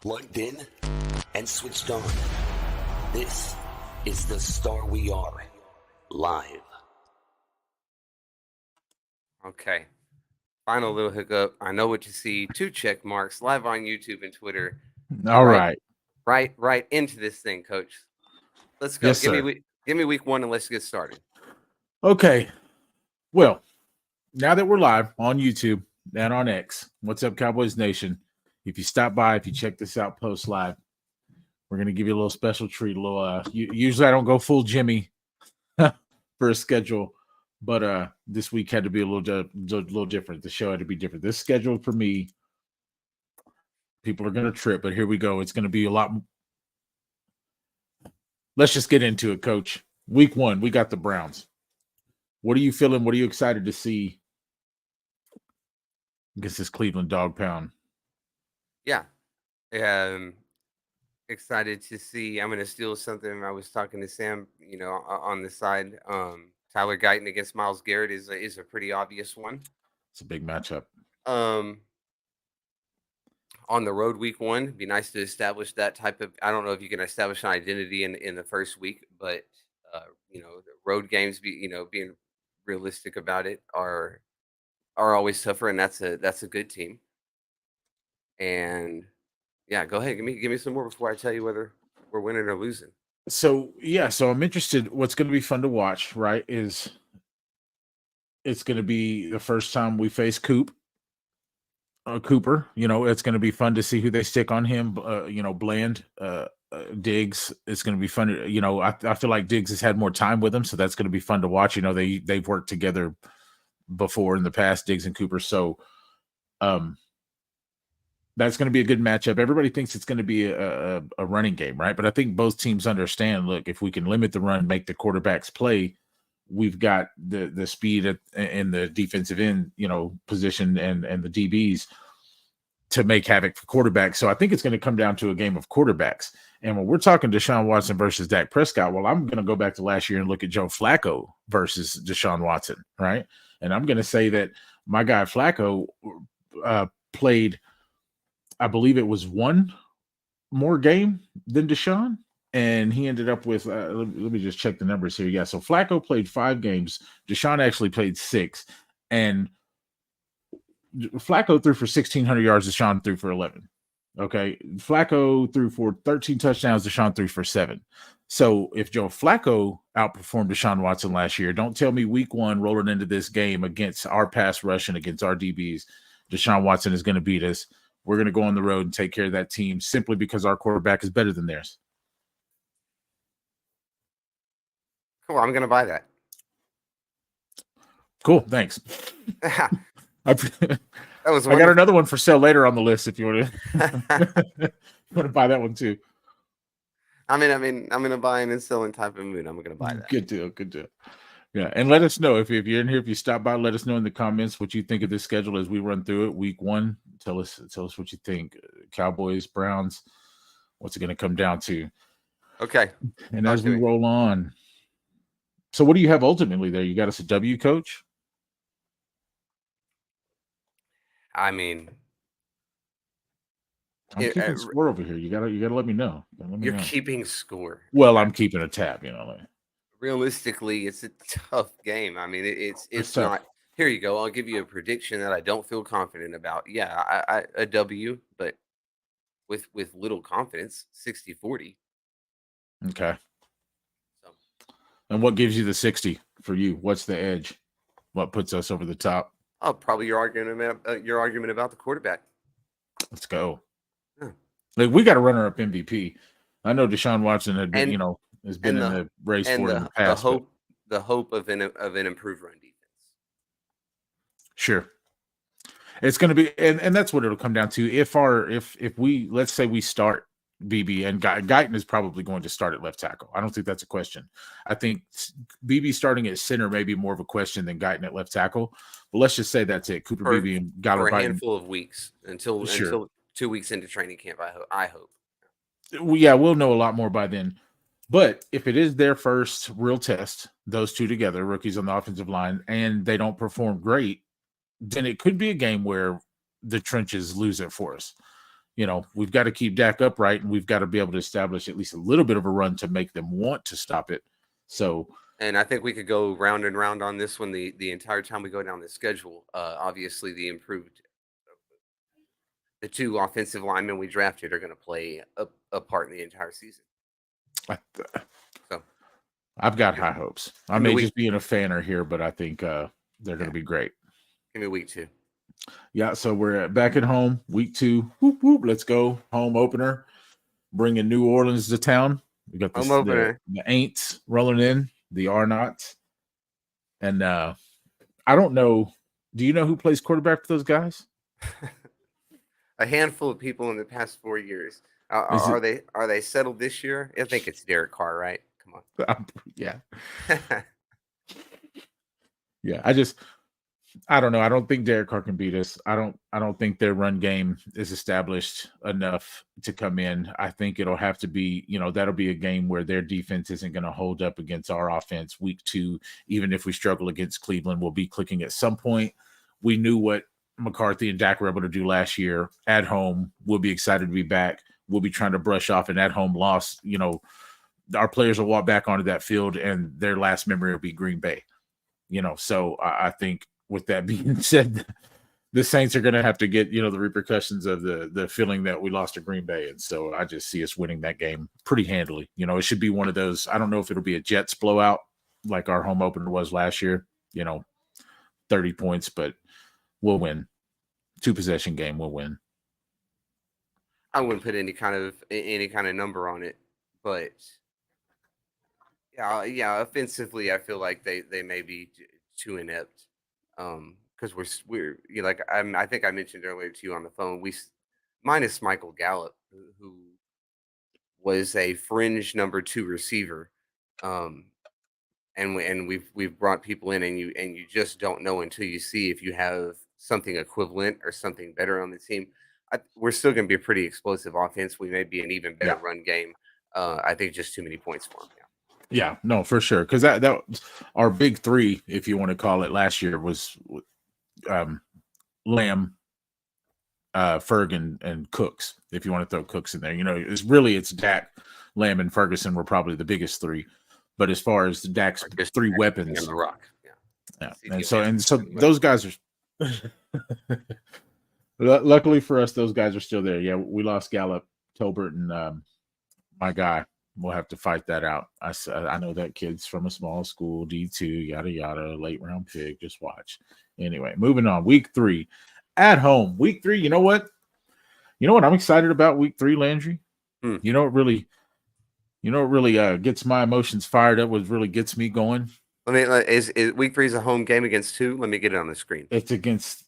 plugged in and switched on. This is the Star We Are live. Okay. Final little hiccup. I know what you see. 2 check marks live on YouTube and Twitter. All right. Right into this thing, Coach. Let's go. Yes, give sir. me week 1 and let's get started. Okay. Well, now that we're live on YouTube and on X, what's up, Cowboys Nation? If you stop by, if you check this out post live, we're gonna give you a little special treat. A little. Usually I don't go full Jimmy for a schedule, but this week had to be a little different. The show had to be different. This schedule for me, people are gonna trip, but here we go. It's gonna be a lot. Let's just get into it, Coach. Week 1, we got the Browns. What are you feeling? What are you excited to see against this Cleveland dog pound? Yeah. Excited to see. I'm going to steal something. I was talking to Sam, on the side. Tyler Guyton against Myles Garrett is a pretty obvious one. It's a big matchup. On the road week 1, it'd be nice to establish that type of. I don't know if you can establish an identity in the first week, but the road games, being realistic about it, are always tougher, and that's a good team. And yeah, go ahead, give me some more before I tell you whether we're winning or losing. So I'm interested. What's going to be fun to watch, right? Is it's going to be the first time we face Cooper. It's going to be fun to see who they stick on him. Bland, Diggs. It's going to be fun. I feel like Diggs has had more time with him, so that's going to be fun to watch. They've worked together before in the past, Diggs and Cooper. So, that's going to be a good matchup. Everybody thinks it's going to be a running game, right? But I think both teams understand, look, if we can limit the run, make the quarterbacks play, we've got the speed in the defensive end, position and the DBs to make havoc for quarterbacks. So I think it's going to come down to a game of quarterbacks. And when we're talking Deshaun Watson versus Dak Prescott, well, I'm going to go back to last year and look at Joe Flacco versus Deshaun Watson, right? And I'm going to say that my guy Flacco played, I believe it was one more game than Deshaun, and he ended up with, let me just check the numbers here. Yeah, so Flacco played 5 games. Deshaun actually played 6, and Flacco threw for 1,600 yards. Deshaun threw for 11. Okay, Flacco threw for 13 touchdowns. Deshaun threw for 7. So if Joe Flacco outperformed Deshaun Watson last year, don't tell me week 1 rolling into this game against our pass rush and against our DBs, Deshaun Watson is going to beat us. We're going to go on the road and take care of that team simply because our quarterback is better than theirs. Cool. I'm going to buy that. Cool. Thanks. That was. I got another one for sale later on the list if you want to buy that one too. I'm in a buying and selling type of mood. I'm going to buy that. Good deal. Yeah, and let us know if you're in here. If you stop by, let us know in the comments what you think of this schedule as we run through it. Week 1, tell us what you think. Cowboys, Browns. What's it going to come down to? Okay. And as we roll on, so what do you have ultimately there? You got us a W, Coach? I'm keeping score over here. You gotta let me know. You're keeping score. Well, I'm keeping a tab. Realistically, it's a tough game. It's not. Here you go. I'll give you a prediction that I don't feel confident about. Yeah, a W, but with little confidence, 60-40. Okay. So. And what gives you the 60 for you? What's the edge? What puts us over the top? Oh, probably your argument about the quarterback. Let's go. Yeah. Like, we got a runner-up MVP. I know Deshaun Watson had been, has been in the race for it in the past. The hope of an improved run defense. Sure. It's going to be, and that's what it'll come down to. If we, let's say we start BB, and Guyton is probably going to start at left tackle. I don't think that's a question. I think BB starting at center may be more of a question than Guyton at left tackle. But let's just say that's it. Cooper BB and Gyler for a handful of weeks until 2 weeks into training camp. I hope. Yeah, we'll know a lot more by then. But if it is their first real test, those two together, rookies on the offensive line, and they don't perform great, then it could be a game where the trenches lose it for us. we've got to keep Dak upright, and we've got to be able to establish at least a little bit of a run to make them want to stop it. So, And I think we could go round and round on this one the entire time we go down the schedule. Obviously, the two offensive linemen we drafted are going to play a part in the entire season. So I've got high hopes. I may just being a fanner here, but I think they're going to be great. Give me week 2. Yeah, so we're back at home, week 2. Whoop, whoop, let's go. Home opener. Bringing New Orleans to town. We got the Aints rolling in, the R-Nots. And I don't know. Do you know who plays quarterback for those guys? A handful of people in the past 4 years. Are they settled this year? I think it's Derek Carr, right? Come on. Yeah. Yeah, I don't know. I don't think Derek Carr can beat us. I don't think their run game is established enough to come in. I think it'll have to be, that'll be a game where their defense isn't going to hold up against our offense week 2. Even if we struggle against Cleveland, we'll be clicking at some point. We knew what McCarthy and Dak were able to do last year at home. We'll be excited to be back. We'll be trying to brush off an at-home loss. Our players will walk back onto that field and their last memory will be Green Bay. So I think with that being said, the Saints are going to have to get, the repercussions of the feeling that we lost to Green Bay. And so I just see us winning that game pretty handily. It should be one of those. I don't know if it'll be a Jets blowout like our home opener was last year, 30 points, but we'll win. 2-possession game, we'll win. I wouldn't put any kind of number on it, but yeah. Offensively, I feel like they may be too inept. Because we're I think I mentioned earlier to you on the phone, minus Michael Gallup, who was a fringe number 2 receiver, and we've brought people in, and you just don't know until you see if you have something equivalent or something better on the team. We're still going to be a pretty explosive offense. We may be an even better run game. I think just too many points for them. Yeah, no, for sure. Because that our big 3, if you want to call it, last year was Lamb, Ferg, and Cooks. If you want to throw Cooks in there, it's Dak, Lamb, and Ferguson were probably the biggest 3. But as far as Dak's 3 weapons, the Rock, yeah. And so those guys are. Luckily for us, those guys are still there. Yeah, we lost Gallup, Tolbert, and my guy. We'll have to fight that out. I know that kid's from a small school, D2, yada, yada, late round pick. Just watch. Anyway, moving on. Week 3 at home. Week 3. You know what I'm excited about week 3, Landry? You know what really gets my emotions fired up, what really gets me going? Is week 3 is a home game against who? Let me get it on the screen. It's against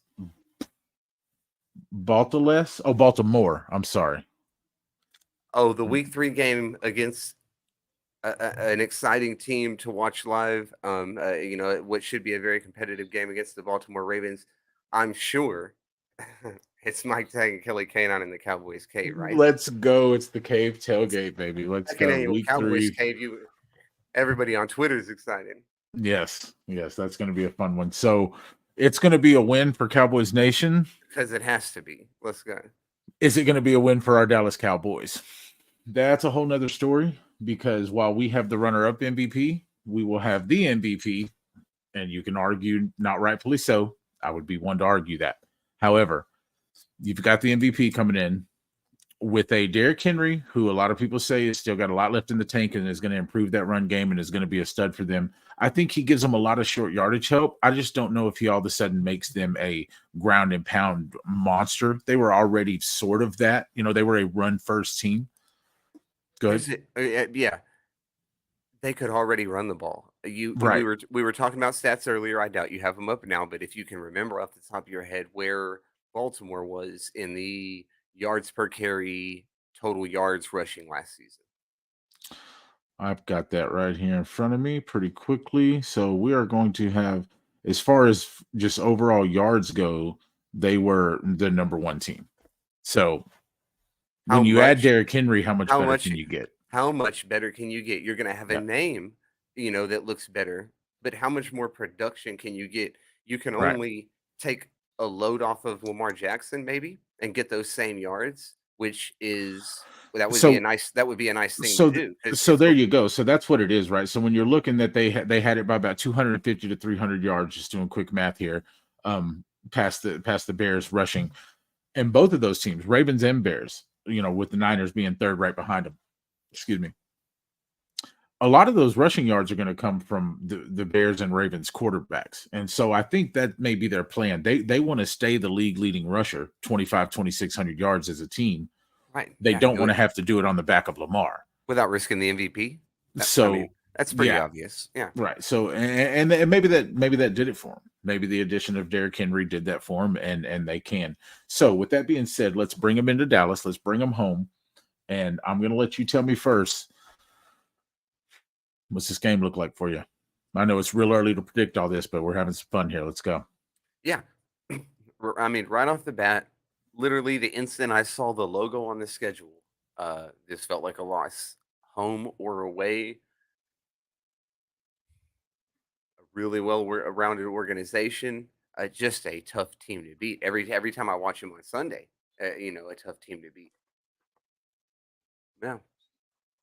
Baltimore. I'm sorry. Oh, the week 3 game against an exciting team to watch live. What should be a very competitive game against the Baltimore Ravens. I'm sure it's Mike Tag and Kelly Canine in the Cowboys cave, right? Let's go. It's the cave tailgate, baby. Let's go. Week Cowboys 3. cave. Everybody on Twitter is excited. Yes, that's going to be a fun one. So it's going to be a win for Cowboys Nation. Because it has to be. Let's go. Is it going to be a win for our Dallas Cowboys? That's a whole nother story, because while we have the runner-up MVP, we will have the MVP, and you can argue not rightfully so. I would be one to argue that. However, you've got the MVP coming in with a Derrick Henry, who a lot of people say has still got a lot left in the tank and is going to improve that run game and is going to be a stud for them. I think he gives them a lot of short yardage help. I just don't know if he all of a sudden makes them a ground and pound monster. They were already sort of that. They were a run-first team. Good. Yeah. They could already run the ball. Right. We were talking about stats earlier. I doubt you have them up now, but if you can remember off the top of your head where Baltimore was in the yards per carry, total yards rushing last season. I've got that right here in front of me pretty quickly. So we are going to have, as far as just overall yards go, they were the number 1 team. So when you add Derrick Henry, how much better can you get? How much better can you get? You're going to have a name, that looks better, but how much more production can you get? You can only take a load off of Lamar Jackson maybe and get those same yards which is that would be So a nice thing to so do because so it's there you go. So that's what it is, right? So when you're looking that they had it by about 250 to 300 yards, just doing quick math here, past the Bears rushing, and both of those teams, Ravens and Bears, with the Niners being third right behind them. Excuse me. A lot of those rushing yards are going to come from the Bears and Ravens quarterbacks. And so I think that may be their plan. They want to stay the league leading rusher, 2,600 yards as a team. right. They Yeah, don't do want it to have to do it on the back of Lamar. without risking the MVP. I mean, So that's pretty yeah, obvious. Yeah. right. So and maybe that did it for him. Maybe the addition of Derrick Henry did that for him, and they can. So with that being said, let's bring him into Dallas. Let's bring him home. And I'm going to let you tell me first, what's this game look like for you? I know it's real early to predict all this, but we're having some fun here. Let's go. Yeah. I mean, right off the bat, literally the instant I saw the logo on the schedule, this felt like a loss. Home or away, a really rounded organization, just a tough team to beat. Every time I watch them on Sunday, a tough team to beat. Yeah.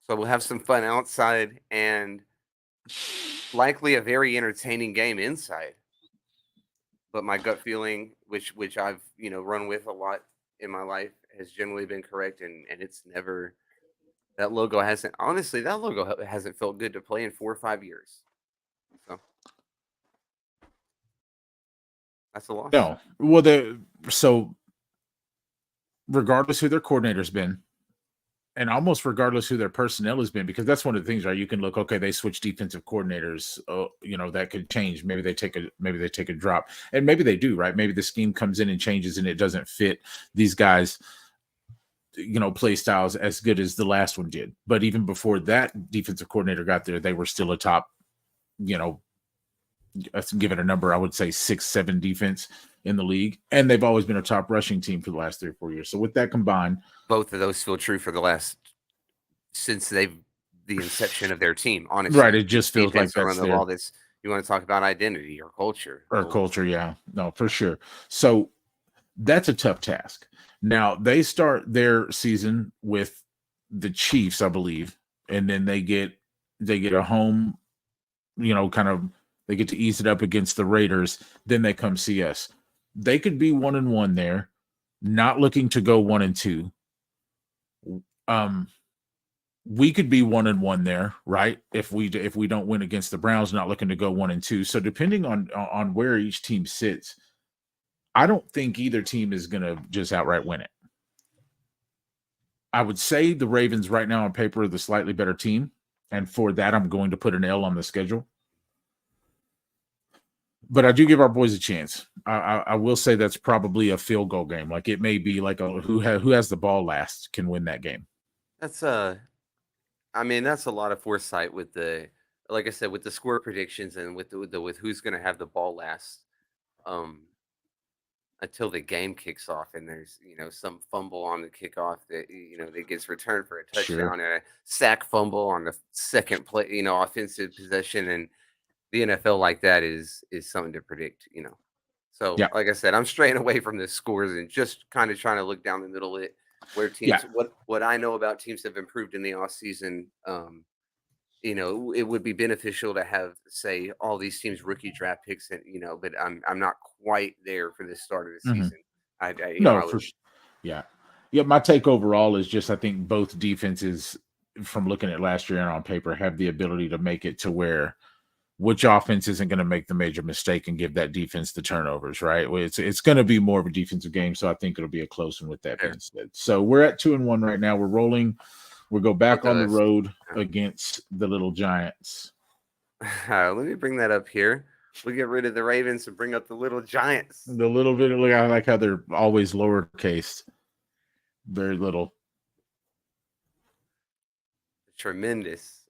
So we'll have some fun outside and likely a very entertaining game inside. But my gut feeling, which I've run with a lot in my life, has generally been correct, and it's never that logo hasn't honestly that logo hasn't felt good to play in 4 or 5 years. So that's a loss. No. Well, so regardless who their coordinator's been, and almost regardless who their personnel has been, because that's one of the things, right? You can look, okay, they switch defensive coordinators. That could change. Maybe they take a drop, and maybe they do, right? Maybe the scheme comes in and changes, and it doesn't fit these guys, play styles as good as the last one did. But even before that defensive coordinator got there, they were still a top, let's give it a number, I would say 6-7 defense in the league, and they've always been a top rushing team for the last 3 or 4 years. So with that combined, Both of those feel true for since the inception of their team. Honestly, right? It just feels like defense or run that's the ball. their This you want to talk about identity or culture? culture. Yeah, no, for sure. So that's a tough task. Now they start their season with the Chiefs, I believe, and then they get a home, kind of they get to ease it up against the Raiders. Then they come see us. They could be 1-1 there, not looking to go 1-2. We could be 1-1 there, right? If we don't win against the Browns, not looking to go 1-2. So depending on where each team sits, I don't think either team is going to just outright win it. I would say the Ravens right now on paper are the slightly better team, and for that I'm going to put an L on the schedule. But I do give our boys a chance. I will say that's probably a field goal game. Like it may be like who has the ball last can win that game. That's I mean, that's a lot of foresight with like I said, with the score predictions and with with who's going to have the ball last, um, until the game kicks off and there's some fumble on the kickoff that gets returned for a Sure. touchdown and a sack fumble on the second play, offensive possession, and the NFL like that is something to predict. So, Yeah. like I said, I'm straying away from the scores and just kind of trying to look down the middle of it, where teams, Yeah. what I know about teams have improved in the off season. It would be beneficial to have, say, all these teams rookie draft picks, and but I'm not quite there for the start of the Mhm. season. I No, would. yeah. Yeah, my take overall is just I think both defenses, from looking at last year and on paper, have the ability to make it to where which offense isn't going to make the major mistake and give that defense the turnovers, right? Well, it's going to be more of a defensive game, so I think it'll be a close one with that Fair. being said. So we're at 2-1 right now. We're rolling. We'll go back Both of on the us. road Yeah. against the Little Giants. Let me bring that up here. We get rid of the Ravens and bring up the Little Giants. The little bit, I like how they're always lowercase, very little. Tremendous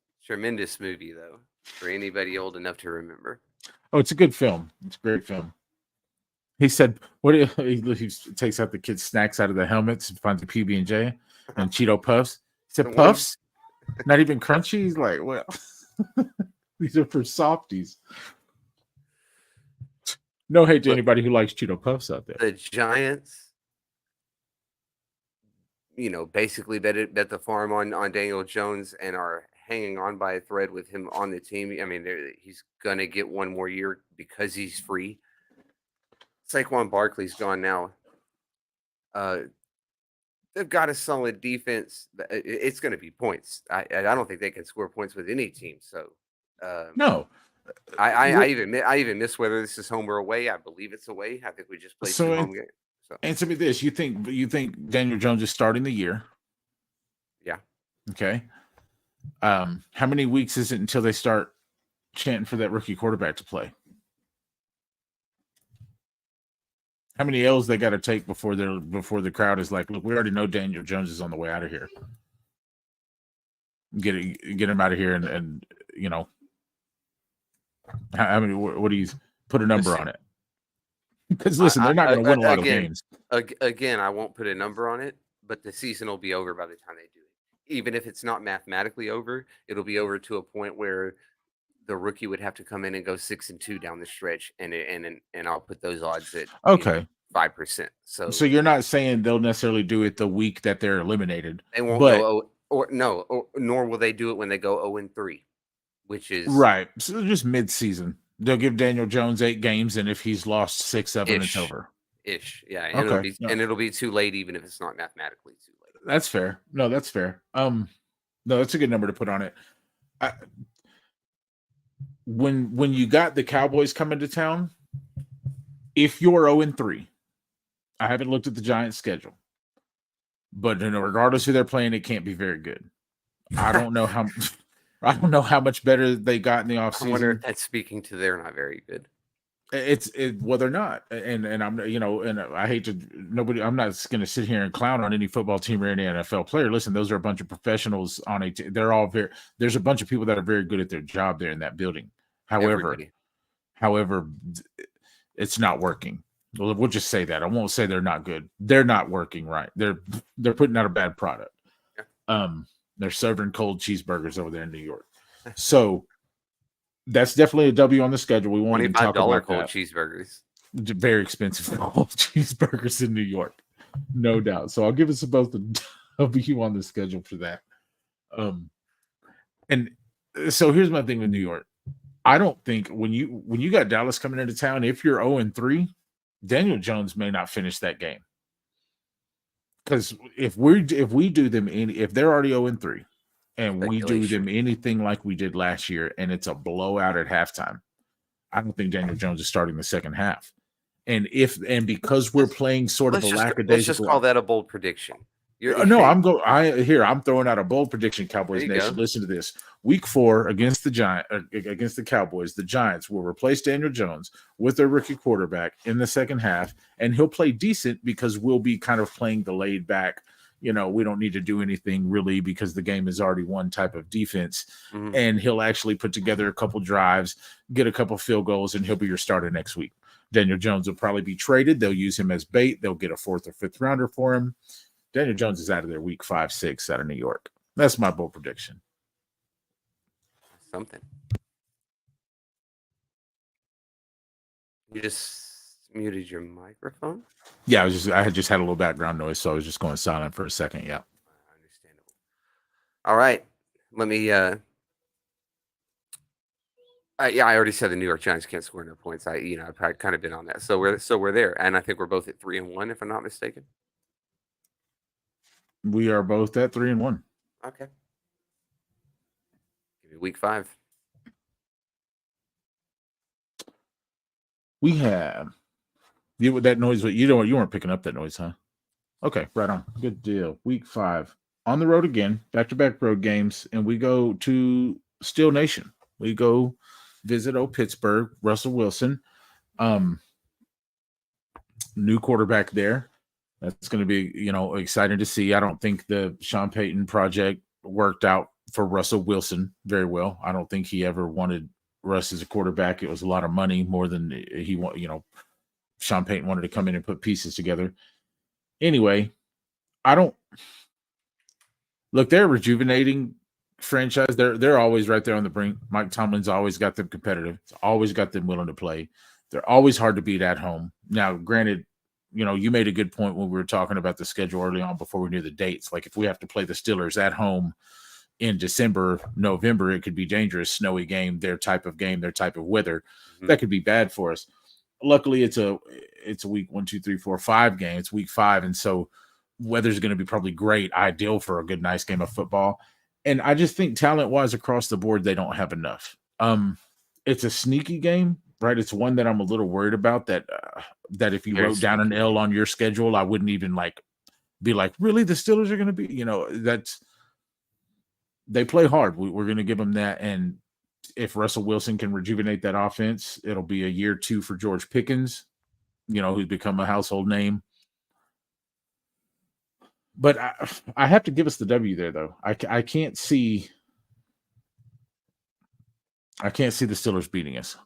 movie, though, for anybody old enough to remember. Oh, it's a good film. It's a great film. He said, "What?" He takes out the kids' snacks out of the helmets and finds a PB&J and Cheeto Puffs. He said, "Puffs, not even crunchy." He's like, "Well, these are for softies." No hate to anybody who likes Cheeto Puffs out there. The Giants, basically bet the farm on Daniel Jones and are hanging on by a thread with him on the team. I mean, he's gonna get one more year because he's free. Saquon Barkley's gone now. They've got a solid defense. It's going to be points. I don't think they can score points with any team. So, No. I even miss whether this is home or away. I believe it's away. I think we just played two home games. So answer me this: you think Daniel Jones is starting the year? Yeah. Okay. How many weeks is it until they start chanting for that rookie quarterback to play? How many L's they got to take before the crowd is like, look, we already know Daniel Jones is on the way out of here. Get him out of here, and how many? What do you put a number on it? Because listen, they're not going to win a lot of games. Again, I won't put a number on it, but the season will be over by the time they do it. Even if it's not mathematically over, it'll be over to a point where the rookie would have to come in and go 6-2 down the stretch, and I'll put those odds at 5%. So you're not saying they'll necessarily do it the week that they're eliminated. They won't go nor will they do it when they go 0-3, which is right. So just mid-season. They'll give Daniel Jones 8 games, and if he's lost 6 of them, it's over. Yeah. And it'll be too late, even if it's not mathematically too late. That's fair. No, that's fair. No, that's a good number to put on it. When you got the Cowboys coming to town, if you're 0-3, I haven't looked at the Giants' schedule, but regardless who they're playing, it can't be very good. I don't know how much better they got in the offseason. I wonder if that's speaking to they're not very good. Well, they're not, and I'm and I hate to I'm not going to sit here and clown on any football team or any NFL player. Listen, those are a bunch of professionals on a team. They're all there's a bunch of people that are very good at their job there in that building. However, it's not working. Well, we'll just say that. I won't say they're not good. They're not working right. They're putting out a bad product. Yeah. They're serving cold cheeseburgers over there in New York. So that's definitely a W on the schedule. We won't even talk about cold cheeseburgers. Very expensive cold cheeseburgers in New York, no doubt. So I'll give us both a W on the schedule for that. And so here's my thing with New York. I don't think when you got Dallas coming into town, if you're 0-3, Daniel Jones may not finish that game. Because if we do them if they're already 0-3 and we do them anything like we did last year and it's a blowout at halftime, I don't think Daniel Jones is starting the second half. And because we're playing sort of a lackadaisical, let's just call that a bold prediction. I'm throwing out a bold prediction, Cowboys Nation. Listen to this. Week 4 against the Cowboys, the Giants will replace Daniel Jones with their rookie quarterback in the second half, and he'll play decent because we'll be kind of playing the laid back, we don't need to do anything really because the game is already one type of defense. Mm-hmm. And he'll actually put together a couple drives, get a couple field goals, and he'll be your starter next week. Daniel Jones will probably be traded. They'll use him as bait. They'll get a 4th or 5th rounder for him. Daniel Jones is out of there week 5, 6 out of New York. That's my bold prediction. Something. You just muted your microphone? Yeah, I had just had a little background noise, so I was just going silent for a second. Yeah. Understandable. All right. Let me I already said the New York Giants can't score no points. I've kind of been on that. So we're there, and I think we're both at 3-1 if I'm not mistaken. We are both at 3-1. Okay. Give me week 5. We have that noise. You weren't picking up that noise, huh? Okay, right on. Good deal. Week 5 on the road again, back-to-back road games, and we go to Steel Nation. We go visit Pittsburgh. Russell Wilson, new quarterback there. That's going to be, exciting to see. I don't think the Sean Payton project worked out for Russell Wilson very well. I don't think he ever wanted Russ as a quarterback. It was a lot of money more than he wanted. Sean Payton wanted to come in and put pieces together. Anyway, they're a rejuvenating franchise. They're always right there on the brink. Mike Tomlin's always got them competitive. It's always got them willing to play. They're always hard to beat at home. Now, granted, you made a good point when we were talking about the schedule early on before we knew the dates. Like if we have to play the Steelers at home in December, November, it could be dangerous, snowy game, their type of game, their type of weather. That could be bad for us. Luckily, it's a week 1, 2, 3, 4, 5 game. It's week 5, and so weather's going to be probably great, ideal for a good, nice game of football. And I just think talent-wise across the board, they don't have enough. It's a sneaky game, right? It's one that I'm a little worried about. That if you Very wrote down an sneaky. L on your schedule, I wouldn't even be like, really, the Steelers are going to be. They play hard. We're going to give them that. And if Russell Wilson can rejuvenate that offense, it'll be a year 2 for George Pickens, who's become a household name. But I have to give us the W there, though. I can't see the Steelers beating us.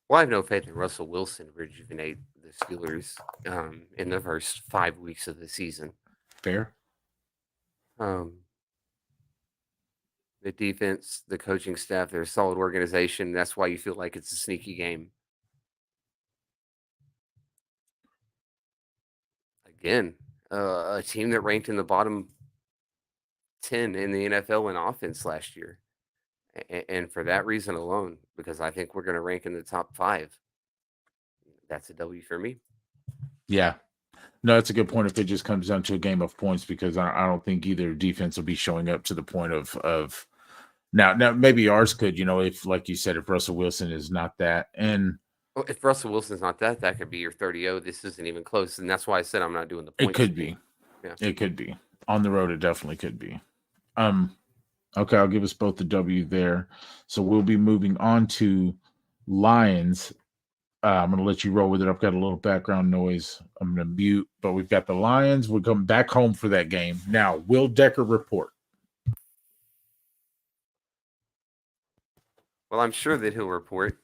Well, I have no faith in Russell Wilson to rejuvenate the Steelers in the first 5 weeks of the season. Fair. The defense, the coaching staff, they're a solid organization. That's why you feel like it's a sneaky game. Again, a team that ranked in the bottom 10 in the NFL in offense last year. And for that reason alone, because I think we're going to rank in the top 5, that's a W for me. Yeah. No, that's a good point if it just comes down to a game of points, because I don't think either defense will be showing up to the point of now maybe ours could, if, like you said, if Russell Wilson is not that. And if Russell Wilson's not that could be your 30-0. This isn't even close. And that's why I said I'm not doing the points. It could be. Yeah. It could be. On the road, it definitely could be. Okay, I'll give us both the W there. So we'll be moving on to Lions. I'm going to let you roll with it. I've got a little background noise. I'm going to mute, but we've got the Lions. We're coming back home for that game. Now, will Decker report? Well, I'm sure that he'll report.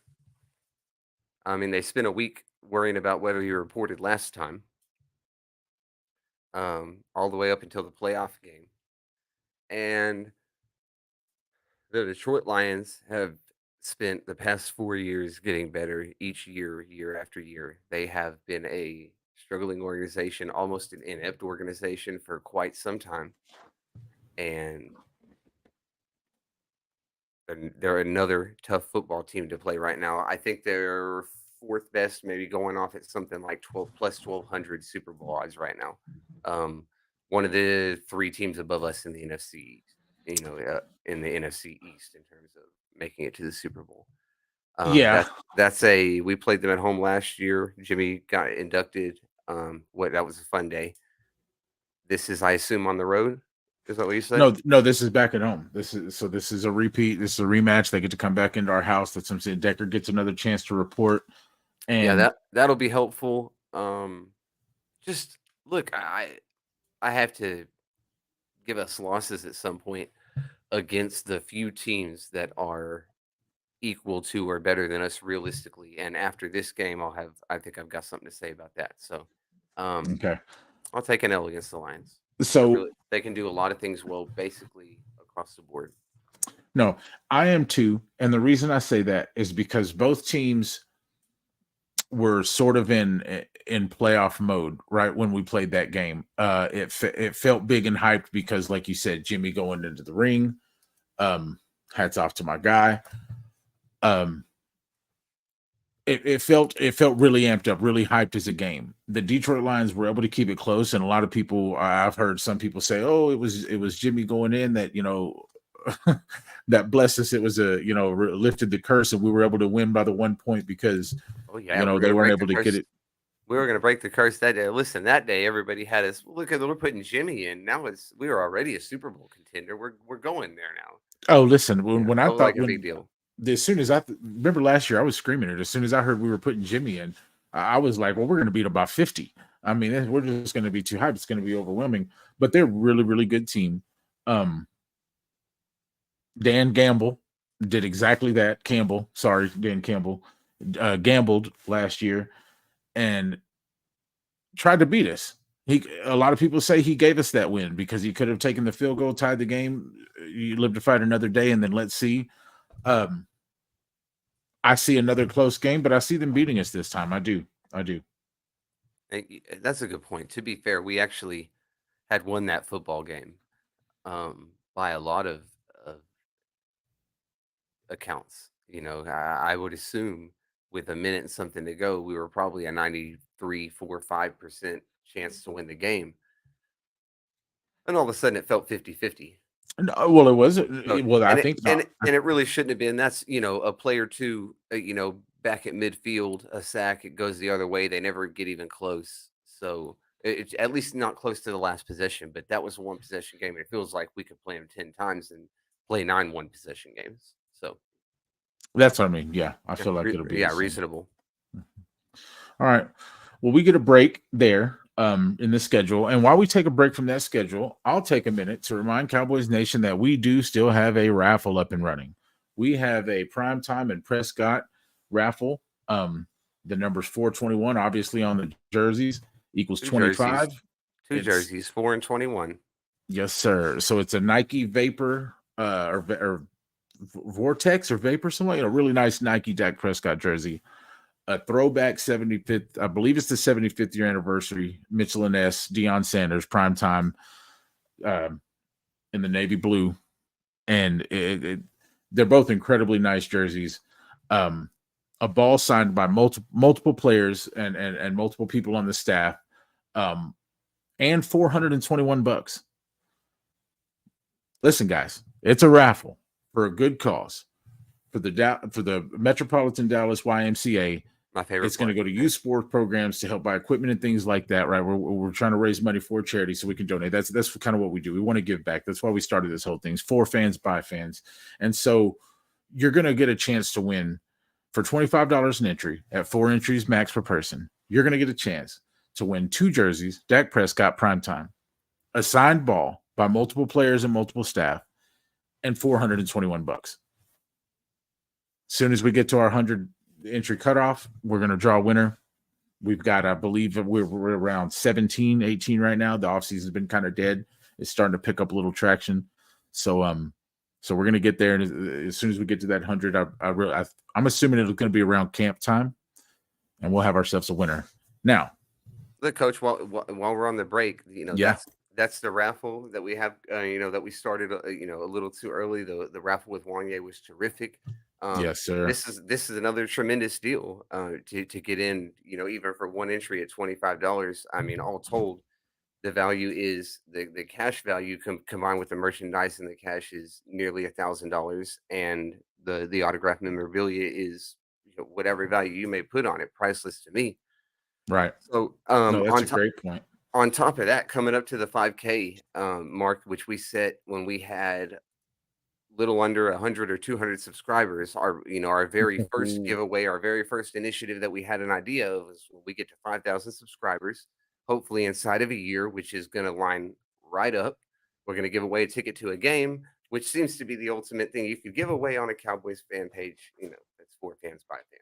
I mean, they spent a week worrying about whether he reported last time, all the way up until the playoff game. And the Detroit Lions have spent the past 4 years getting better each year after year. They have been a struggling organization, almost an inept organization for quite some time. And they're another tough football team to play right now. I think they're 4th best, maybe going off at something like 12 plus 1,200 Super Bowl odds right now. One of the 3 teams above us in the NFC, in the NFC East in terms of making it to the Super Bowl. Yeah. We played them at home last year. Jimmy got inducted. That was a fun day. This is, I assume, on the road. Is that what you said? No, this is back at home. This is a repeat. This is a rematch. They get to come back into our house. That's what I'm saying. Decker gets another chance to report. And yeah, that'll be helpful. Just look, I have to give us losses at some point against the few teams that are equal to or better than us realistically. And after this game, I think I've got something to say about that. So, okay, I'll take an L against the Lions. So they can do a lot of things well, basically across the board. No, I am too. And the reason I say that is because both teams were sort of in playoff mode, right? When we played that game, it felt big and hyped because, like you said, Jimmy going into the ring. Hats off to my guy. It felt really amped up, really hyped as a game. The Detroit Lions were able to keep it close, and a lot of people, I've heard some people say, "Oh, it was Jimmy going in that that blessed us. It was lifted the curse, and we were able to win by the 1 point because they weren't able to get it." We were going to break the curse that day. Listen, that day everybody had us. Look at we're putting Jimmy in. Now we were already a Super Bowl contender. We're going there now. Oh, listen, when I thought like a big deal. As soon as I remember last year, I was screaming it. As soon as I heard we were putting Jimmy in, I was like, well, we're going to beat about 50. I mean, we're just going to be too hyped. It's going to be overwhelming. But they're a really, really good team. Dan Gamble did exactly that. Dan Campbell gambled last year and tried to beat us. A lot of people say he gave us that win because he could have taken the field goal, tied the game. You live to fight another day, and then let's see. I see another close game, but I see them beating us this time. I do. That's a good point. To be fair, we actually had won that football game by a lot of accounts. I would assume with a minute and something to go, we were probably a 93, 4, 5% chance to win the game. And all of a sudden it felt 50-50. No, well, it was. So, Well, I and it think and not. it, and it really shouldn't have been. That's a play or two, back at midfield, a sack, it goes the other way. They never get even close. So it's at least not close to the last possession. But that was a one possession game. And it feels like we could play them 10 times and play 9 1 possession games. So That's what I mean. Yeah, I yeah, feel like it'll be the same. reasonable. All right. Well, we get a break there in the schedule. And while we take a break from that schedule, I'll take a minute to remind Cowboys Nation that we do still have a raffle up and running. We have a Primetime and Prescott raffle. The number's 421, obviously on the jerseys, equals 25. Two jerseys, 4 and 21. Yes, sir. So it's a Nike Vapor or Vortex or Vapor, something, a really nice Nike Dak Prescott jersey. A throwback 75th, I believe it's the 75th year anniversary, Mitchell and S, Deion Sanders, primetime in the navy blue. And they're both incredibly nice jerseys. A ball signed by multiple players and multiple people on the staff, and $421. Listen, guys, it's a raffle for a good cause for the Metropolitan Dallas YMCA. My favorite. It's going to go to youth sport programs to help buy equipment and things like that, right? We're trying to raise money for charity so we can donate. That's kind of what we do. We want to give back. That's why we started this whole thing. It's for fans, by fans. And so you're going to get a chance to win for $25 an entry at 4 entries max per person. You're going to get a chance to win 2 jerseys, Dak Prescott primetime, a signed ball by multiple players and multiple staff, and $421. As soon as we get to our 100 entry cutoff, we're going to draw a winner. We've got, I believe we're around 17, 18 right now. The offseason has been kind of dead. It's starting to pick up a little traction. So we're going to get there. And as soon as we get to that 100, I'm assuming it's going to be around camp time, and we'll have ourselves a winner. Now, look, Coach, while we're on the break, that's the raffle that we have, that we started, a little too early. The raffle with Wanye was terrific. Yes, sir. This is another tremendous deal to get in, even for 1 entry at $25. I mean, all told, the value is the cash value combined with the merchandise, and the cash is nearly $1,000, and the autographed memorabilia is whatever value you may put on it, priceless to me. Right. So no, that's a great point. On top of that, coming up to the 5K mark, which we set when we had little under 100 or 200 subscribers, our very first giveaway, our very first initiative that we had an idea of was when we get to 5,000 subscribers, hopefully inside of a year, which is going to line right up. We're going to give away a ticket to a game, which seems to be the ultimate thing you could give away on a Cowboys fan page. That's for fans by fans.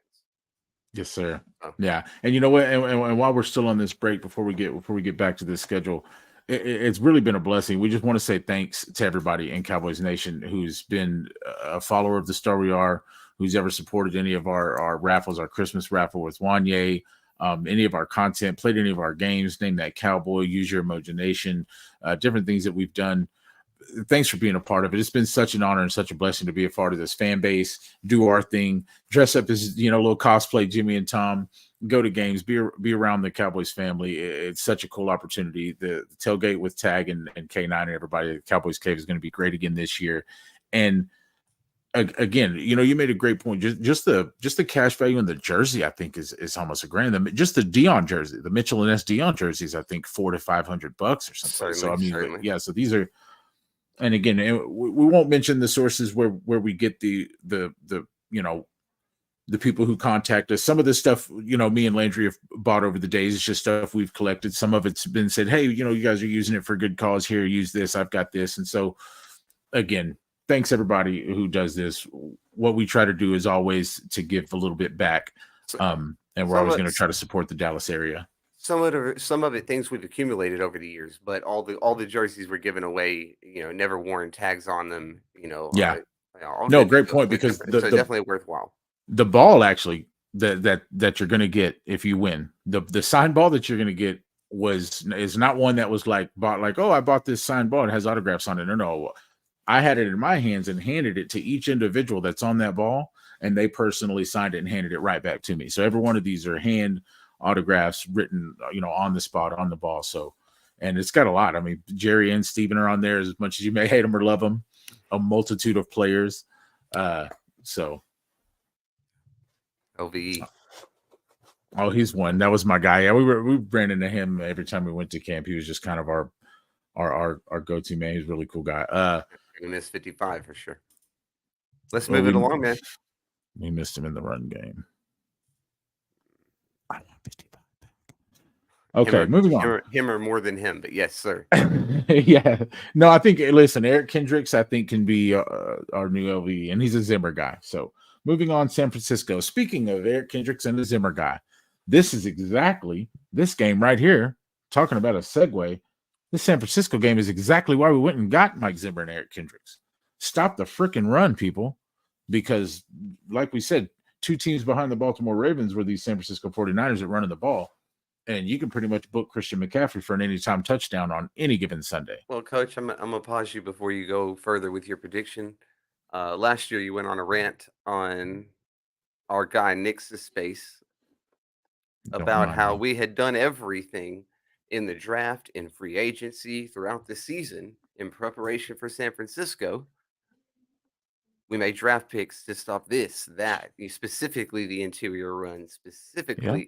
Yes, sir. Oh. Yeah, and you know what? And while we're still on this break, before we get back to this schedule, it's really been a blessing. We just want to say thanks to everybody in Cowboys Nation who's been a follower of the Star We Are, who's ever supported any of our raffles, our Christmas raffle with Wanye, any of our content, played any of our games, name that Cowboy, use your imagination, different things that we've done. Thanks for being a part of it. It's been such an honor and such a blessing to be a part of this fan base, do our thing, dress up as, a little cosplay Jimmy and Tom, go to games, be around the Cowboys family. It's such a cool opportunity. The tailgate with Tag and K9 and everybody, the Cowboys Cave is going to be great again this year. And again, you made a great point. Just the cash value in the jersey, I think is almost $1,000. Just the Deion jersey, the Mitchell and S Deion jerseys, I think $400 to $500 or something. Certainly, so I mean, certainly. Yeah. So these are, and again, we won't mention the sources where we get the people who contact us. Some of this stuff, me and Landry have bought over the days. It's just stuff we've collected. Some of it's been said, hey, you guys are using it for a good cause here. Use this. I've got this. And so, again, thanks everybody who does this. What we try to do is always to give a little bit back. And we're always going to try to support the Dallas area. Some of it things we've accumulated over the years, but all the jerseys were given away, never worn, tags on them, Yeah. No, great point, because so definitely worthwhile. The ball actually that you're going to get if you win. The signed ball that you're going to get is not one that was like bought like, oh, I bought this signed ball, it has autographs on it. No, I had it in my hands and handed it to each individual that's on that ball, and they personally signed it and handed it right back to me. So every one of these are hand autographs written, on the spot on the ball. So, and it's got a lot. I mean, Jerry and Steven are on there. As much as you may hate them or love them, a multitude of players. So LVE. Oh, he's one. That was my guy. Yeah, we ran into him every time we went to camp. He was just kind of our go-to man. He's a really cool guy. Gonna miss 55 for sure. Let's move it along, man. We missed him in the run game. I want 55. Okay, moving on. Him or more than him, but yes, sir. Yeah. No, I think, listen, Eric Kendricks, I think, can be our new LV, and he's a Zimmer guy. So moving on, San Francisco. Speaking of Eric Kendricks and the Zimmer guy, this is exactly this game right here. Talking about a segue, this San Francisco game is exactly why we went and got Mike Zimmer and Eric Kendricks. Stop the freaking run, people. Because, like we said, two teams behind the Baltimore Ravens were these San Francisco 49ers that running the ball. And you can pretty much book Christian McCaffrey for an anytime touchdown on any given Sunday. Well, Coach, I'm going to pause you before you go further with your prediction. Last year, you went on a rant on our guy Nick's space about how we had done everything in the draft, in free agency, throughout the season in preparation for San Francisco. We made draft picks to stop this, that, specifically the interior run, specifically. Yeah.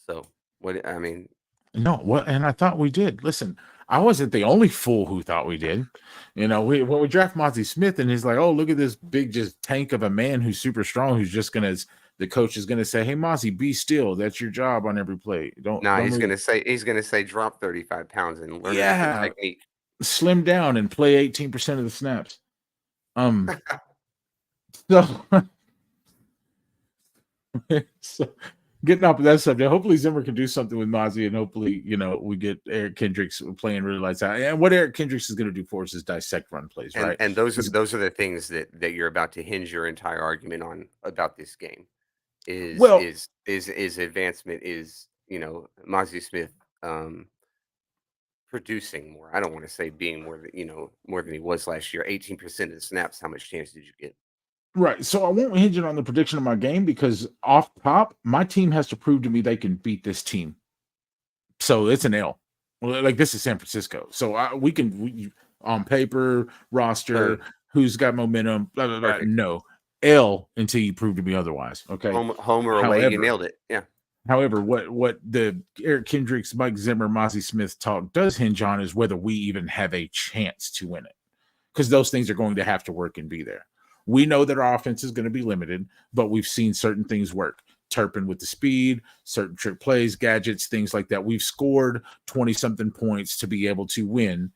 So, what I mean. No, well, and I thought we did. Listen, I wasn't the only fool who thought we did. When we draft Mozzie Smith, and he's like, "Oh, look at this big just tank of a man who's super strong, who's just the coach is gonna say, hey, Mozzie, be still. That's your job on every play. He's gonna say drop 35 pounds and learn a different technique. Slim down and play 18% of the snaps. So getting off of that subject, hopefully Zimmer can do something with Mozzie, and hopefully, we get Eric Kendricks playing really lights out. And what Eric Kendricks is going to do for us is dissect run plays, right? And those are the things that you're about to hinge your entire argument on about this game. Is advancement, is Mozzie Smith producing more. I don't want to say being more than he was last year. 18% of the snaps. How much chance did you get? Right. So I won't hinge it on the prediction of my game, because off top, my team has to prove to me they can beat this team. So it's an L. Like, this is San Francisco. So we on paper, roster, who's got momentum, blah, blah, blah. No. L until you prove to me otherwise. Okay. Home or away, you nailed it. Yeah. However, what the Eric Kendricks, Mike Zimmer, Mozzie Smith talk does hinge on is whether we even have a chance to win it. Because those things are going to have to work and be there. We know that our offense is going to be limited, but we've seen certain things work. Turpin with the speed, certain trick plays, gadgets, things like that. We've scored 20-something points to be able to win.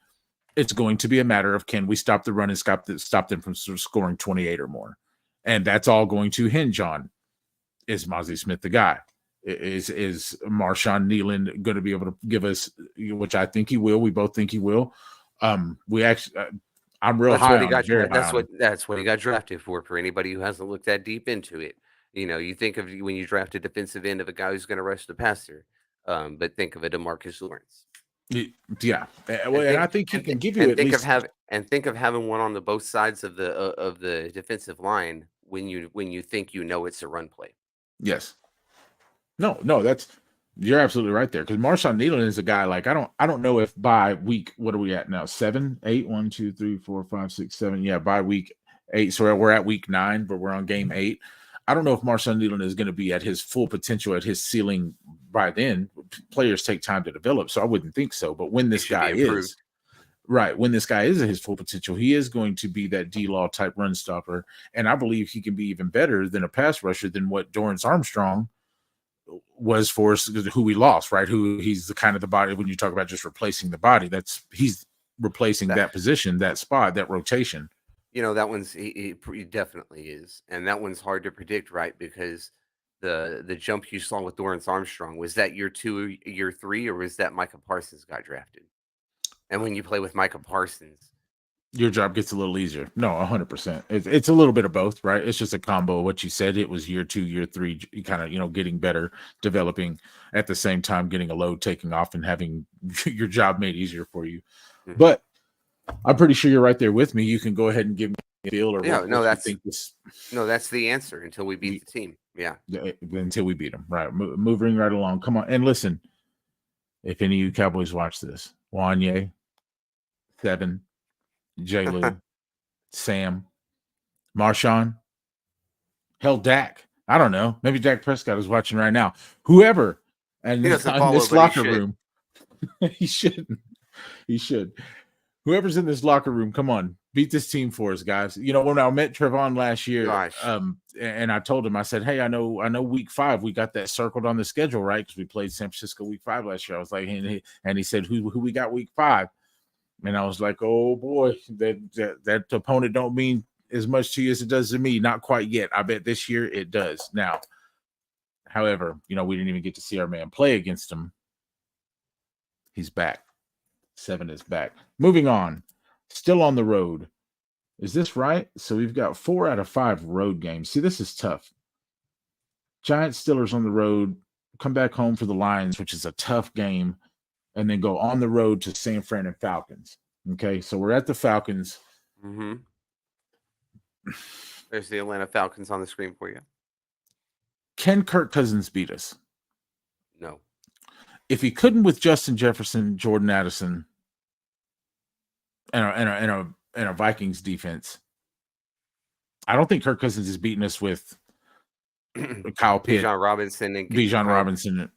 It's going to be a matter of, can we stop the run and stop them from scoring 28 or more? And that's all going to hinge on, is Mozzie Smith the guy? Is Marshawn Nealon going to be able to give us, which I think he will. We both think he will. We actually... I'm real high on him. That's what he got drafted for. For anybody who hasn't looked that deep into it, you think of when you draft a defensive end of a guy who's going to rush the passer, but think of a DeMarcus Lawrence. Yeah, and I think he can give you. Think of having one on the both sides of the defensive line when you think it's a run play. Yes. No, you're absolutely right there, because Marshawn Nealon is a guy, like, I don't know if by week, what are we at now? 7, 8, 1, 2, 3, 4, 5, 6, 7. Yeah, by week 8. So we're at week 9, but we're on game 8. I don't know if Marshawn Nealon is going to be at his full potential, at his ceiling by then. Players take time to develop, so I wouldn't think so. But when this guy is at his full potential, he is going to be that D-Law type run stopper. And I believe he can be even better than a pass rusher than what Dorrance Armstrong was for us, who we lost, right? Who he's the kind of the body, when you talk about just replacing the body, he's replacing that position, that spot, that rotation. That one's he definitely is, and that one's hard to predict, right? Because the jump you saw with Dorrance Armstrong, was that year 2, year 3, or was that Micah Parsons got drafted? And when you play with Micah Parsons, your job gets a little easier. No, 100%. It's a little bit of both, right? It's just a combo of what you said. It was year 2, year 3, kind of, getting better, developing at the same time, getting a load taking off and having your job made easier for you. Mhm. But I'm pretty sure you're right there with me. You can go ahead and give me a feel or Yeah, what no, you that's think this no, that's the answer until we beat the team. Yeah. until we beat them. Right. Moving right along. Come on. And listen, if any of you Cowboys watch this, Wanye, Seven, J. Lou, Sam, Marshawn, hell, Dak. I don't know. Maybe Dak Prescott is watching right now. Whoever, and He doesn't in follow, this but he locker should. room, he shouldn't. He should. Whoever's in this locker room, come on, beat this team for us, guys. When I met Trevon last year, Gosh. and I told him, I said, hey, I know week 5, we got that circled on the schedule, right? Because we played San Francisco week 5 last year. I was like, and he said, who we got week 5? And I was like, oh boy, that opponent don't mean as much to you as it does to me. Not quite yet. I bet this year it does. Now, however, we didn't even get to see our man play against him. He's back. 7 is back. Moving on. Still on the road. Is this right? So we've got 4 out of 5 road games. See, this is tough. Giants, Steelers on the road. Come back home for the Lions, which is a tough game. And then go on the road to San Fran and Falcons. Okay, so we're at the Falcons. Mm-hmm. There's the Atlanta Falcons on the screen for you. Can Kirk Cousins beat us? No. If he couldn't with Justin Jefferson, Jordan Addison, and a Vikings defense, I don't think Kirk Cousins is beating us with Kyle Pitt, Bijan Robinson, and Bijan Robinson.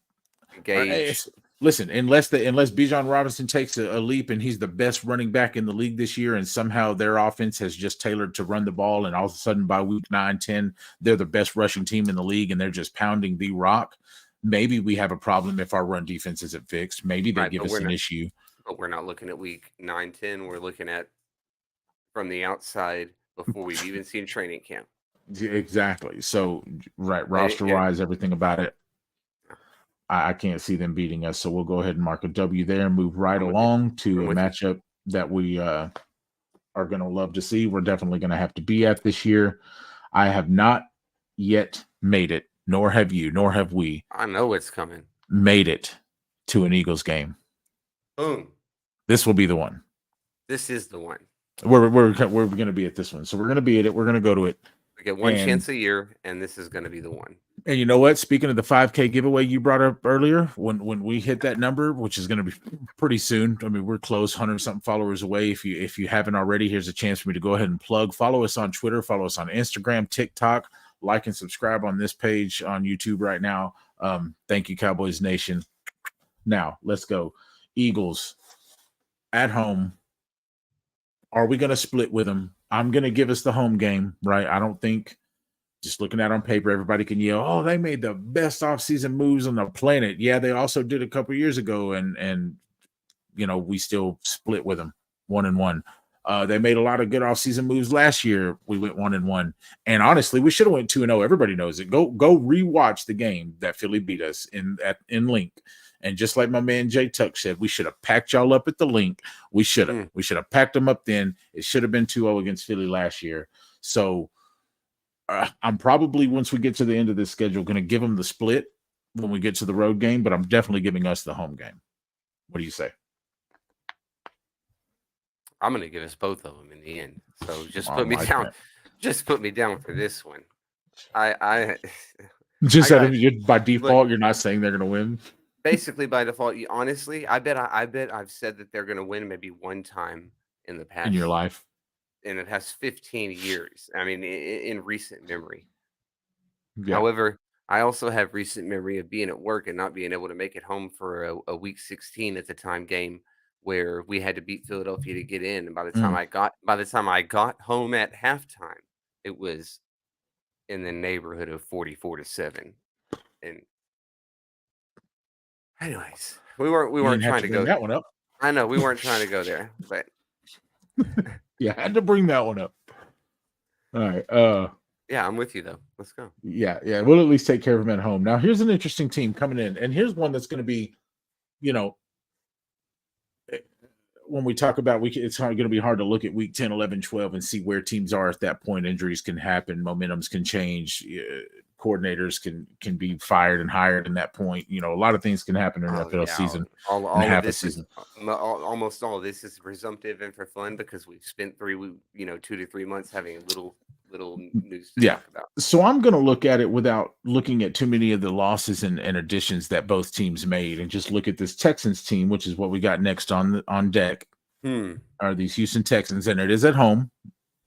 Gage. Listen, unless Bijan Robinson takes a leap and he's the best running back in the league this year, and somehow their offense has just tailored to run the ball, and all of a sudden by week 9, 10, they're the best rushing team in the league, and they're just pounding the rock. Maybe we have a problem if our run defense isn't fixed. Maybe they give us an issue. But we're not looking at week 9, 10. We're looking at from the outside before we've even seen training camp. Exactly. So, right, roster-wise, everything about it, I can't see them beating us. So we'll go ahead and mark a W there and move right along to a matchup that we are going to love to see. We're definitely going to have to be at this year. I have not yet made it, nor have you, nor have we. I know it's coming. Made it to an Eagles game. Boom. This will be the one. This is the one. We're going to be at this one. So we're going to be at it. We're going to go to it. We get one chance a year, and this is going to be the one. And you know what? Speaking of the 5K giveaway you brought up earlier, when we hit that number, which is going to be pretty soon. I mean, we're close, 100-something followers away. If you haven't already, here's a chance for me to go ahead and plug. Follow us on Twitter. Follow us on Instagram, TikTok. Like and subscribe on this page on YouTube right now. Thank you, Cowboys Nation. Now, let's go. Eagles at home. Are we going to split with them? I'm going to give us the home game, right? I don't think, just looking at it on paper, everybody can yell, oh, they made the best offseason moves on the planet. Yeah, they also did a couple years ago, and we still split with them 1-1. They made a lot of good offseason moves last year. We went 1-1. And honestly, we should have went 2-0. Everybody knows it. Go rewatch the game that Philly beat us in Link. And just like my man Jay Tuck said, we should have packed y'all up at the Link. We should have. We should have packed them up then. It should have been 2-0 against Philly last year. So I'm probably, once we get to the end of this schedule, going to give them the split when we get to the road game, but I'm definitely giving us the home game. What do you say? I'm going to give us both of them in the end. So just put me down. Just put me down for this one. I just by default, you're not saying they're going to win. Basically, by default, honestly, I bet I've said that they're going to win maybe one time in the past in your life, in the past 15 years. I mean, in recent memory. Yeah. However, I also have recent memory of being at work and not being able to make it home for a week 16 at the time game where we had to beat Philadelphia to get in. And by the time I got home at halftime, it was in the neighborhood of 44-7. And anyways, we weren't trying to go that one up. I know we weren't trying to go there, but yeah, I had to bring that one up. All right. Yeah, I'm with you though. Let's go. Yeah. We'll at least take care of them at home. Now, here's an interesting team coming in, and here's one that's going to be, when we talk about it's going to be hard to look at week 10, 11, 12 and see where teams are at that point. Injuries can happen, momentums can change, coordinators can be fired and hired in that point. A lot of things can happen in an NFL season. All half of this a season. almost all of this is presumptive and for fun because we've spent 2 to 3 months having little news to talk about. So I'm going to look at it without looking at too many of the losses and additions that both teams made, and just look at this Texans team, which is what we got next on deck. Are these Houston Texans, and it is at home.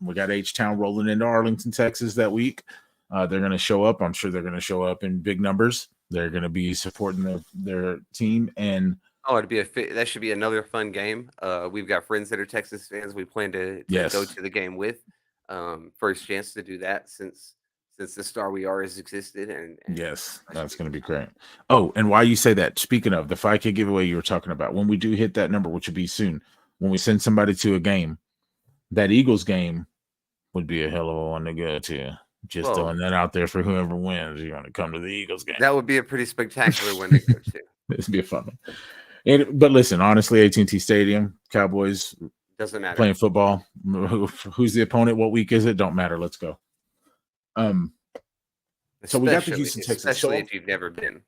We got H-Town rolling into Arlington, Texas that week. They're going to show up. I'm sure they're going to show up in big numbers. They're going to be supporting their team, and that should be another fun game. We've got friends that are Texas fans. We plan to go to the game with. First chance to do that since the Star We Are has existed, and yes, that's going to be great. Oh, and why you say that? Speaking of the 5K giveaway you were talking about, when we do hit that number, which will be soon, when we send somebody to a game, that Eagles game would be a hell of a one to go to. Just throwing that out there for whoever wins. You're going to come to the Eagles game. That would be a pretty spectacular one to go to. This would be a fun one. But listen, honestly, AT&T Stadium, Cowboys doesn't matter playing football. Who's the opponent? What week is it? Don't matter. Let's go. So we got the Houston Texans. Especially if you've never been.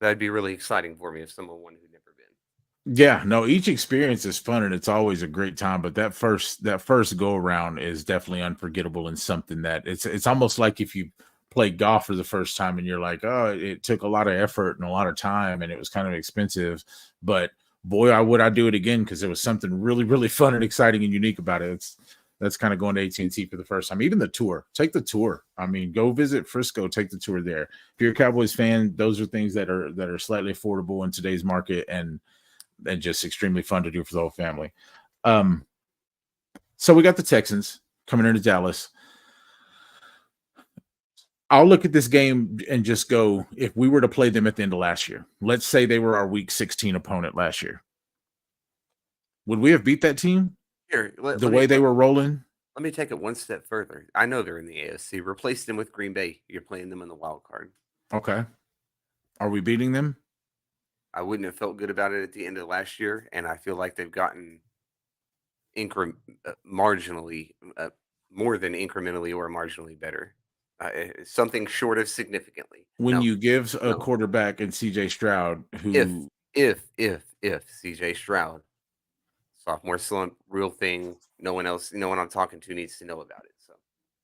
That'd be really exciting for me if someone won who'd never been. Yeah, no, each experience is fun and it's always a great time, but that first go around is definitely unforgettable, and something that it's almost like if you play golf for the first time and you're like, oh, it took a lot of effort and a lot of time and it was kind of expensive, but boy, I do it again because there was something really, really fun and exciting and unique about it. That's kind of going to AT&T for the first time. Even the tour, take the tour. I mean, go visit Frisco, take the tour there. If you're a Cowboys fan, those are things that are slightly affordable in today's market and just extremely fun to do for the whole family. So we got the Texans coming into Dallas. I'll look at this game and just go, if we were to play them at the end of last year, let's say they were our week 16 opponent last year, would we have beat that team? Here, the way they were rolling? Let me take it one step further. I know they're in the AFC. Replace them with Green Bay. You're playing them in the wild card. Okay. Are we beating them? I wouldn't have felt good about it at the end of last year, and I feel like they've gotten marginally, more than incrementally or marginally better. Something short of significantly. When you give a quarterback and CJ Stroud, who if CJ Stroud, sophomore slump, real thing, no one I'm talking to needs to know about it. So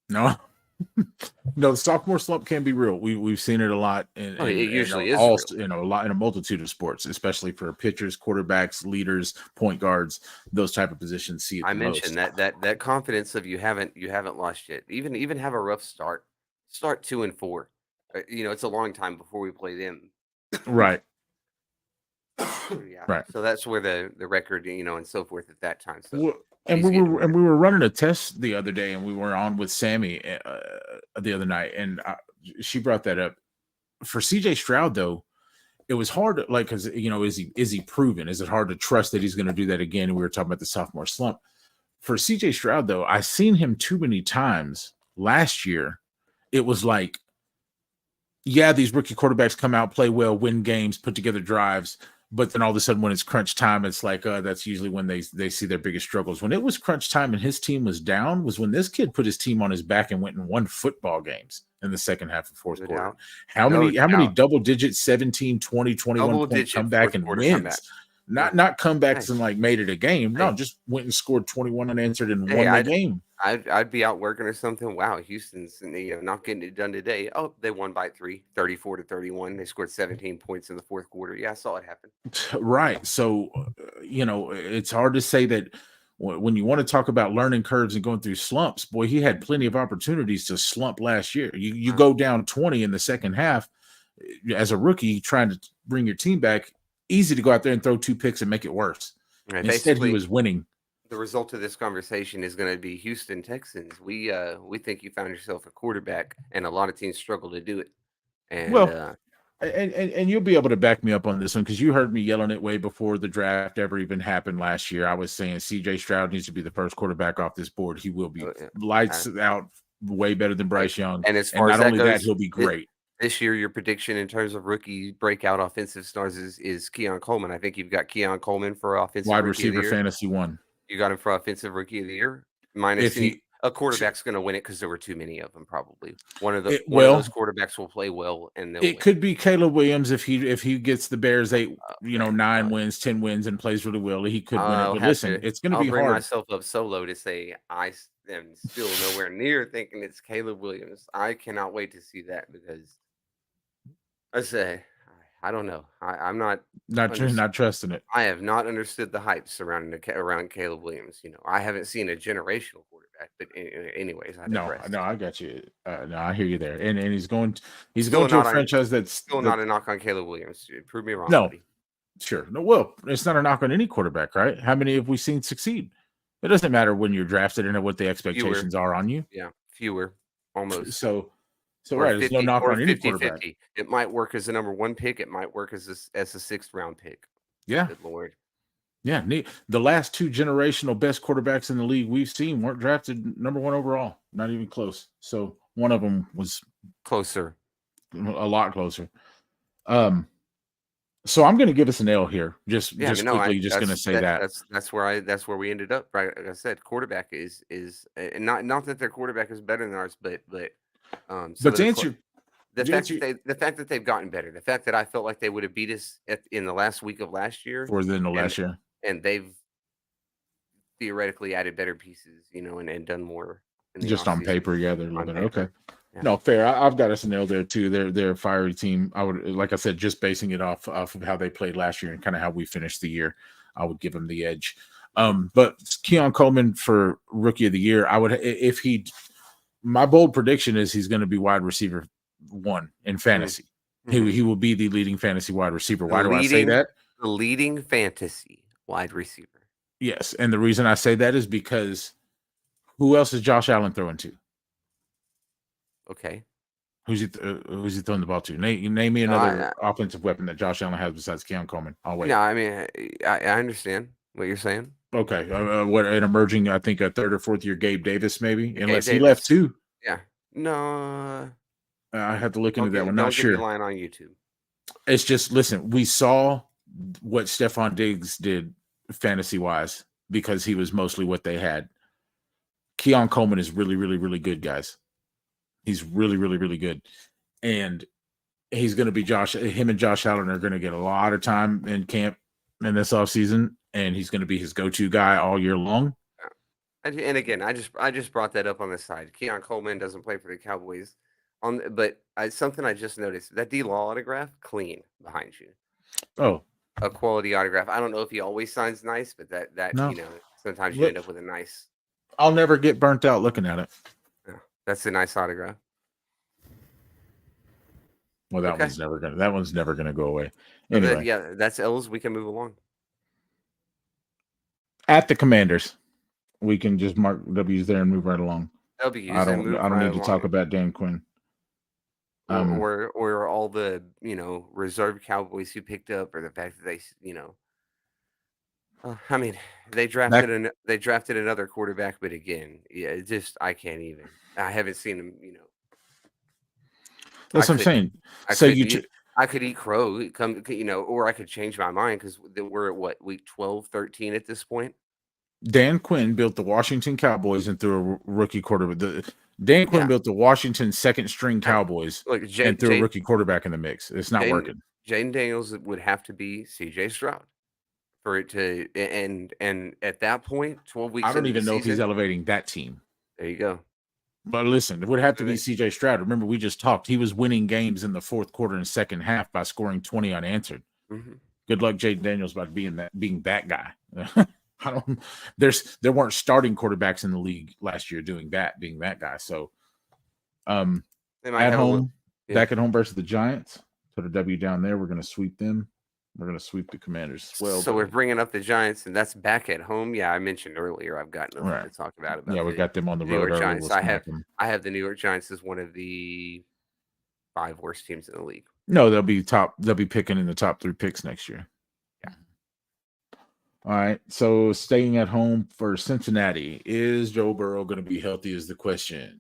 no, the sophomore slump can be real. We've seen it a lot. It usually is a lot in a multitude of sports, especially for pitchers, quarterbacks, leaders, point guards, those type of positions. See it. I mentioned that confidence of you haven't lost yet. Even have a rough start 2-4. It's a long time before we play them. Right. Yeah. Right. So that's where the record, and so forth at that time. So. And we were running a test the other day, and we were on with Sammy the other night, and she brought that up. For CJ Stroud, though, it was hard to, because is he proven? Is it hard to trust that he's going to do that again? And we were talking about the sophomore slump. For CJ Stroud, though, I seen him too many times last year. It was like, yeah, these rookie quarterbacks come out, play well, win games, put together drives. But then all of a sudden, when it's crunch time, it's like that's usually when they see their biggest struggles. When it was crunch time and his team was down, was when this kid put his team on his back and went and won football games in the second half of fourth quarter. How many double digit 17, 20, 21 point comeback and wins? Not comebacks and made it a game. No, just went and scored 21 unanswered and won the game. I'd be out working or something. Wow, Houston's not getting it done today. Oh, they won by 3, 34-31. They scored 17 points in the fourth quarter. Yeah, I saw it happen. Right. So, it's hard to say that when you want to talk about learning curves and going through slumps, boy, he had plenty of opportunities to slump last year. You go down 20 in the second half as a rookie trying to bring your team back. Easy to go out there and throw 2 picks and make it worse. Right, instead, he was winning. The result of this conversation is going to be Houston Texans. We think you found yourself a quarterback, and a lot of teams struggle to do it. And and you'll be able to back me up on this one because you heard me yelling it way before the draft ever even happened last year. I was saying CJ Stroud needs to be the first quarterback off this board. He will be lights out, way better than Bryce Young. And as far as not only that, he'll be great. This year, your prediction in terms of rookie breakout offensive stars is Keon Coleman. I think you've got Keon Coleman for offensive Wide rookie of the receiver year. fantasy one. You got him for offensive rookie of the year. Minus If he a quarterback's going to win it because there were too many of them. Probably one of those well, quarterbacks will play well and they'll it win. could be Caleb Williams if he gets the Bears 9 wins, 10 wins, and plays really well. He could win it. But listen, it's going to be I'll bring hard. myself up solo to say I am still nowhere near thinking it's Caleb Williams. I cannot wait to see that because I don't know. I'm not trusting it. I have not understood the hype surrounding around Caleb Williams. I haven't seen a generational quarterback. But anyways, I digress. No, I got you. No, I hear you there. And he's going Still to a not franchise that's still not a knock on Caleb Williams. Prove me wrong, no, buddy. sure. No, well, it's not a knock on any quarterback, right? How many have we seen succeed? It doesn't matter when you're drafted and what the expectations are on you. Yeah, fewer, almost. So or right, there's no knock on any 50, quarterback. 50. It might work as a number 1 pick. It might work as a 6th round pick. Yeah. Good Lord. Yeah. The last 2 generational best quarterbacks in the league we've seen weren't drafted number 1 overall. Not even close. So one of them was closer. A lot closer. So I'm going to give us an L here. Just going to say that's where we ended up. Right, like I said, quarterback is not that their quarterback is better than ours, but the fact that they've gotten better, the fact that I felt like they would have beat us in the last week of last year, and they've theoretically added better pieces, and done more. Just on paper, yeah, they're a little bit okay. Yeah. No, fair. I've got us a nail there too. They're a fiery team. I would, like I said, just basing it off of how they played last year and kind of how we finished the year, I would give them the edge. But Keon Coleman for rookie of the year, my bold prediction is he's going to be wide receiver 1 in fantasy. Mm-hmm. He will be the leading fantasy wide receiver. Why do I say that? The leading fantasy wide receiver. Yes, and the reason I say that is because who else is Josh Allen throwing to? Okay. Who's he throwing the ball to? Name me another offensive weapon that Josh Allen has besides Keon Coleman. I'll wait. No, I mean, I understand what you're saying. Okay. What an emerging, I think, a 3rd or 4th year Gabe Davis, maybe, unless he left too. Yeah. No. I have to look into that one. Not sure. Don't get your line on YouTube. It's just, listen, we saw what Stephon Diggs did fantasy-wise because he was mostly what they had. Keon Coleman is really, really, really good, guys. He's really, really, really good. And he's going to be him and Josh Allen are going to get a lot of time in camp in this offseason, and he's going to be his go-to guy all year long. And again, I just brought that up on the side. Keon Coleman doesn't play for the Cowboys. Something I just noticed, that D-Law autograph, clean behind you. Oh. A quality autograph. I don't know if he always signs nice, but sometimes you end up with a nice. I'll never get burnt out looking at it. Yeah, that's a nice autograph. Well, that one's never gonna go away. Anyway. That's L's. We can move along. At the Commanders, we can just mark W's there and move right along. W's. I don't need to talk about Dan Quinn. Or all the reserve Cowboys who picked up, or the fact that they I mean, they drafted another quarterback, but again, I can't even. I haven't seen him. That's what I'm saying. I could eat crow, or I could change my mind because we're at what, week 12, 13 at this point. Dan Quinn built the Washington Cowboys and threw a rookie quarterback. Dan Quinn built the Washington second-string Cowboys and threw a rookie quarterback in the mix. It's not working. Jaden Daniels would have to be C.J. Stroud for it to, and at that point, 12 weeks. I don't even know if he's elevating that team. There you go. But listen, it would have to be C.J. Stroud. Remember, we just talked. He was winning games in the 4th quarter and second half by scoring 20 unanswered. Mm-hmm. Good luck, Jaden Daniels, about being that guy. There weren't starting quarterbacks in the league last year being that guy. So, at home, back at home versus the Giants. Put a W down there. We're going to sweep them. We're going to sweep the Commanders as well. So we're bringing up the Giants, and that's back at home. Yeah, I mentioned earlier I've got nothing to talk about. Yeah, we got them on the road. Giants. I have the New York Giants as one of the 5 worst teams in the league. No, they'll be top. They'll be picking in the top 3 picks next year. Yeah. All right. So staying at home for Cincinnati, is Joe Burrow going to be healthy? Is the question.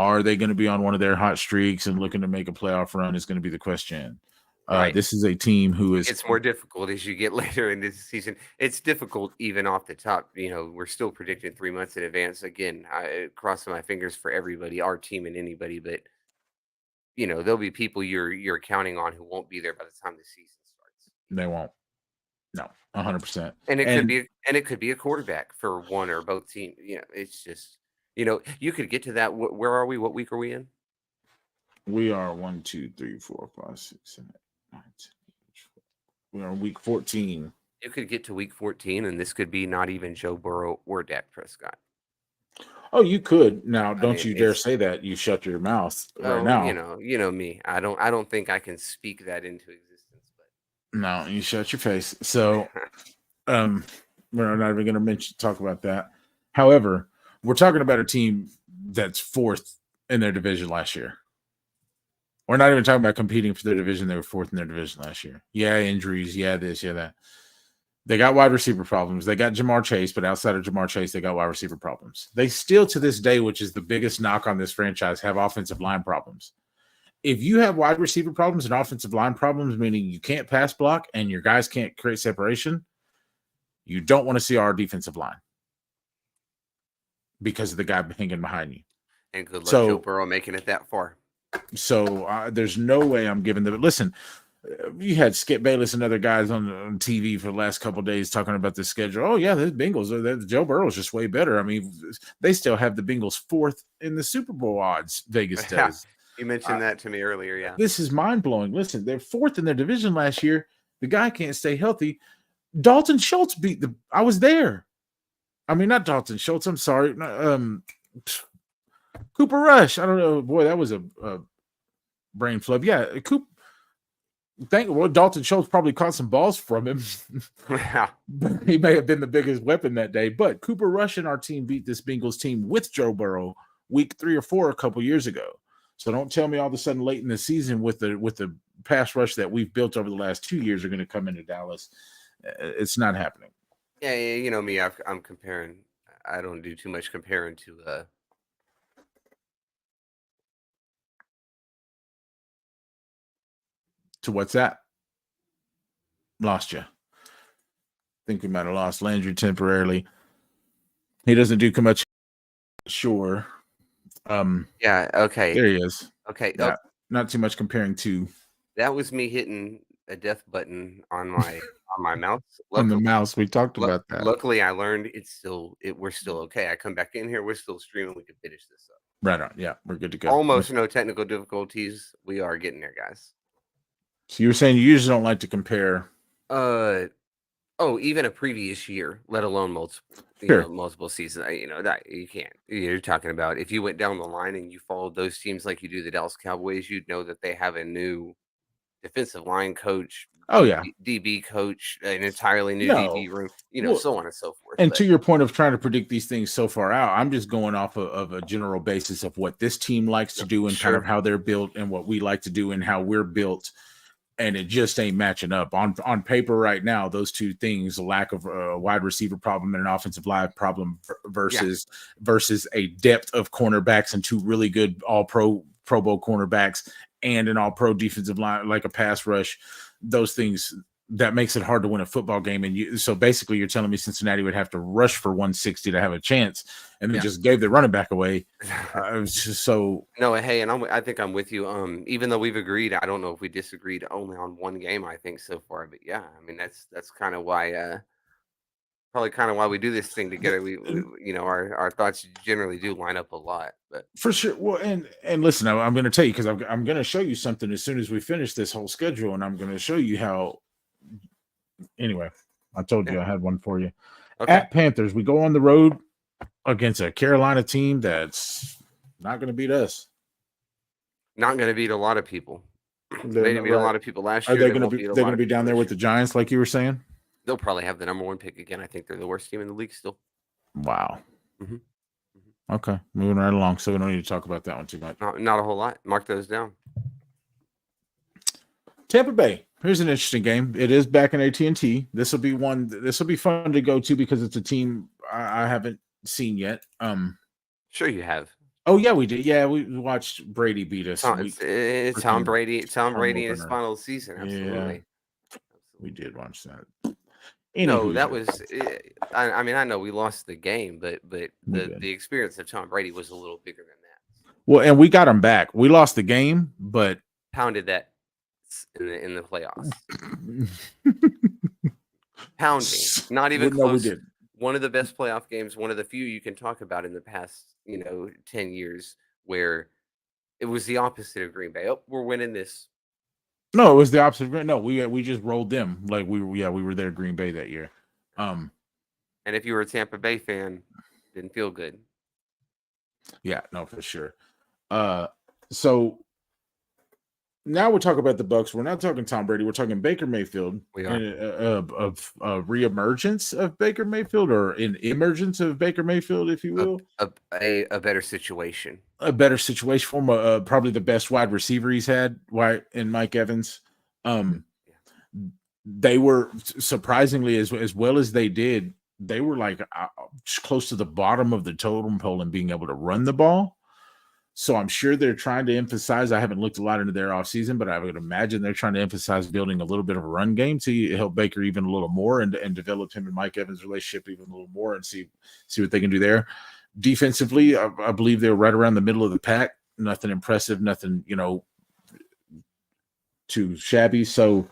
Are they going to be on one of their hot streaks and looking to make a playoff run is going to be the question. Right. This is a team who is It's more difficult as you get later into the season. It's difficult even off the top. We're still predicting 3 months in advance. Again, crossing my fingers for everybody, our team and anybody, but there'll be people you're counting on who won't be there by the time the season starts. they won't. No, 100%. And it could be a quarterback for one or both teams. It's just you could get to that. Where are we? What week are we in? We are 1, 2, 3, 4, 5, 6, 7, 8, 9, 10. We are in week 14. You could get to week 14, and this could be not even Joe Burrow or Dak Prescott. Oh, you could. Now, don't you dare say that. You shut your mouth right now. You know me. I don't think I can speak that into existence. But no, you shut your face. So, we're not even going to talk about that. However, we're talking about a team that's fourth in their division last year. We're not even talking about competing for their division. They were fourth in their division last year. Yeah, injuries. Yeah, this. Yeah, that. They got wide receiver problems. They got Jamar Chase, but outside of Jamar Chase, they got wide receiver problems. They still, to this day, which is the biggest knock on this franchise, have offensive line problems. If you have wide receiver problems and offensive line problems, meaning you can't pass block and your guys can't create separation, you don't want to see our defensive line because of the guy hanging behind you. And good luck Joe Burrow making it that far. So there's no way I'm giving them. Listen, you had Skip Bayless and other guys on TV for the last couple of days talking about the schedule. Oh, yeah, the Bengals, Joe Burrow's just way better. I mean, they still have the Bengals fourth in the Super Bowl odds, Vegas does. You mentioned that to me earlier, yeah. This is mind-blowing. Listen, they're fourth in their division last year. The guy can't stay healthy. Dalton Schultz I was there. I mean, not Dalton Schultz. I'm sorry. Cooper Rush. I don't know. Boy, that was a brain flub. Yeah, Dalton Schultz probably caught some balls from him. He may have been the biggest weapon that day. But Cooper Rush and our team beat this Bengals team with Joe Burrow week 3 or 4 a couple years ago. So don't tell me all of a sudden late in the season with the pass rush that we've built over the last 2 years are going to come into Dallas. It's not happening. Yeah, you know me. I'm comparing. I don't do too much comparing to. To what's that? Lost you. Think we might have lost Landry temporarily. He doesn't do much. Sure. Yeah. Okay. There he is. Okay. Not too much comparing to. That was me hitting a death button on my mouse. On the mouse, we talked about that. Luckily, I learned we're still okay. I come back in here, we're still streaming. We can finish this up. Right on. Yeah, we're good to go. Almost no technical difficulties. We are getting there, guys. So you were saying you usually don't like to compare. Even a previous year, let alone multiple seasons. That you can't. You're talking about if you went down the line and you followed those teams like you do the Dallas Cowboys, you'd know that they have a new defensive line coach. Oh yeah, DB coach, an entirely new DB room. So on and so forth. And to your point of trying to predict these things so far out, I'm just going off of a general basis of what this team likes to do and kind of how they're built and what we like to do and how we're built. And it just ain't matching up on paper right now. Those two things, a lack of a wide receiver problem and an offensive line problem versus a depth of cornerbacks and 2 really good all pro bowl cornerbacks and an all pro defensive line, like a pass rush, those things that makes it hard to win a football game. And so basically you're telling me Cincinnati would have to rush for 160 to have a chance and they just gave the running back away. No, hey, and I think I'm with you. Even though we've agreed, I don't know if we disagreed only on one game, I think so far, but yeah, I mean, that's kind of why, probably kind of why we do this thing together. We our thoughts generally do line up a lot, but for sure. Well, and listen, I'm going to tell you, cause I'm going to show you something as soon as we finish this whole schedule. And I'm going to show you how, anyway, I told you I had one for you. Okay. At Panthers, we go on the road against a Carolina team that's not going to beat us. Not going to beat a lot of people. They didn't beat a lot of people last year. They're going to be down there with the Giants, like you were saying? They'll probably have the number 1 pick again. I think they're the worst team in the league still. Wow. Mm-hmm. Okay, moving right along. So we don't need to talk about that one too much. Not a whole lot. Mark those down. Tampa Bay. Here's an interesting game. It is back in AT&T. This will be fun to go to because it's a team I haven't seen yet. Sure you have. Oh yeah, we did. Yeah, we watched Brady beat us. Tom, We it's Tom freaking Brady. Tom home Brady in his opener. final season. Yeah, Absolutely. we Absolutely. did watch that. No, Anywho, that was. I mean, I know we lost the game, but we the did. experience of Tom Brady was a little bigger than that. Well, and we got him back. We lost the game, but Pounded that in the playoffs. Pounding, not even no, we close. did. One of the best playoff games, one of the few you can talk about in the past, 10 years where it was the opposite of Green Bay. Oh, we're winning this. No, it was the opposite. No, we just rolled them. Like we were there Green Bay that year. And if you were a Tampa Bay fan, didn't feel good. Yeah, no, for sure. So now we're talking about the Bucks. We're not talking Tom Brady. We're talking Baker Mayfield. We are. And of reemergence of Baker Mayfield, or an emergence of Baker Mayfield, if you will. A better situation. A better situation for him. Probably the best wide receiver he's had. In Mike Evans. They were surprisingly as well as they did. They were like close to the bottom of the totem pole in being able to run the ball. So I'm sure they're trying to emphasize. I haven't looked a lot into their offseason, but I would imagine they're trying to emphasize building a little bit of a run game to help Baker even a little more and develop him and Mike Evans' relationship even a little more and see what they can do there. Defensively, I believe they're right around the middle of the pack. Nothing impressive, nothing, too shabby. So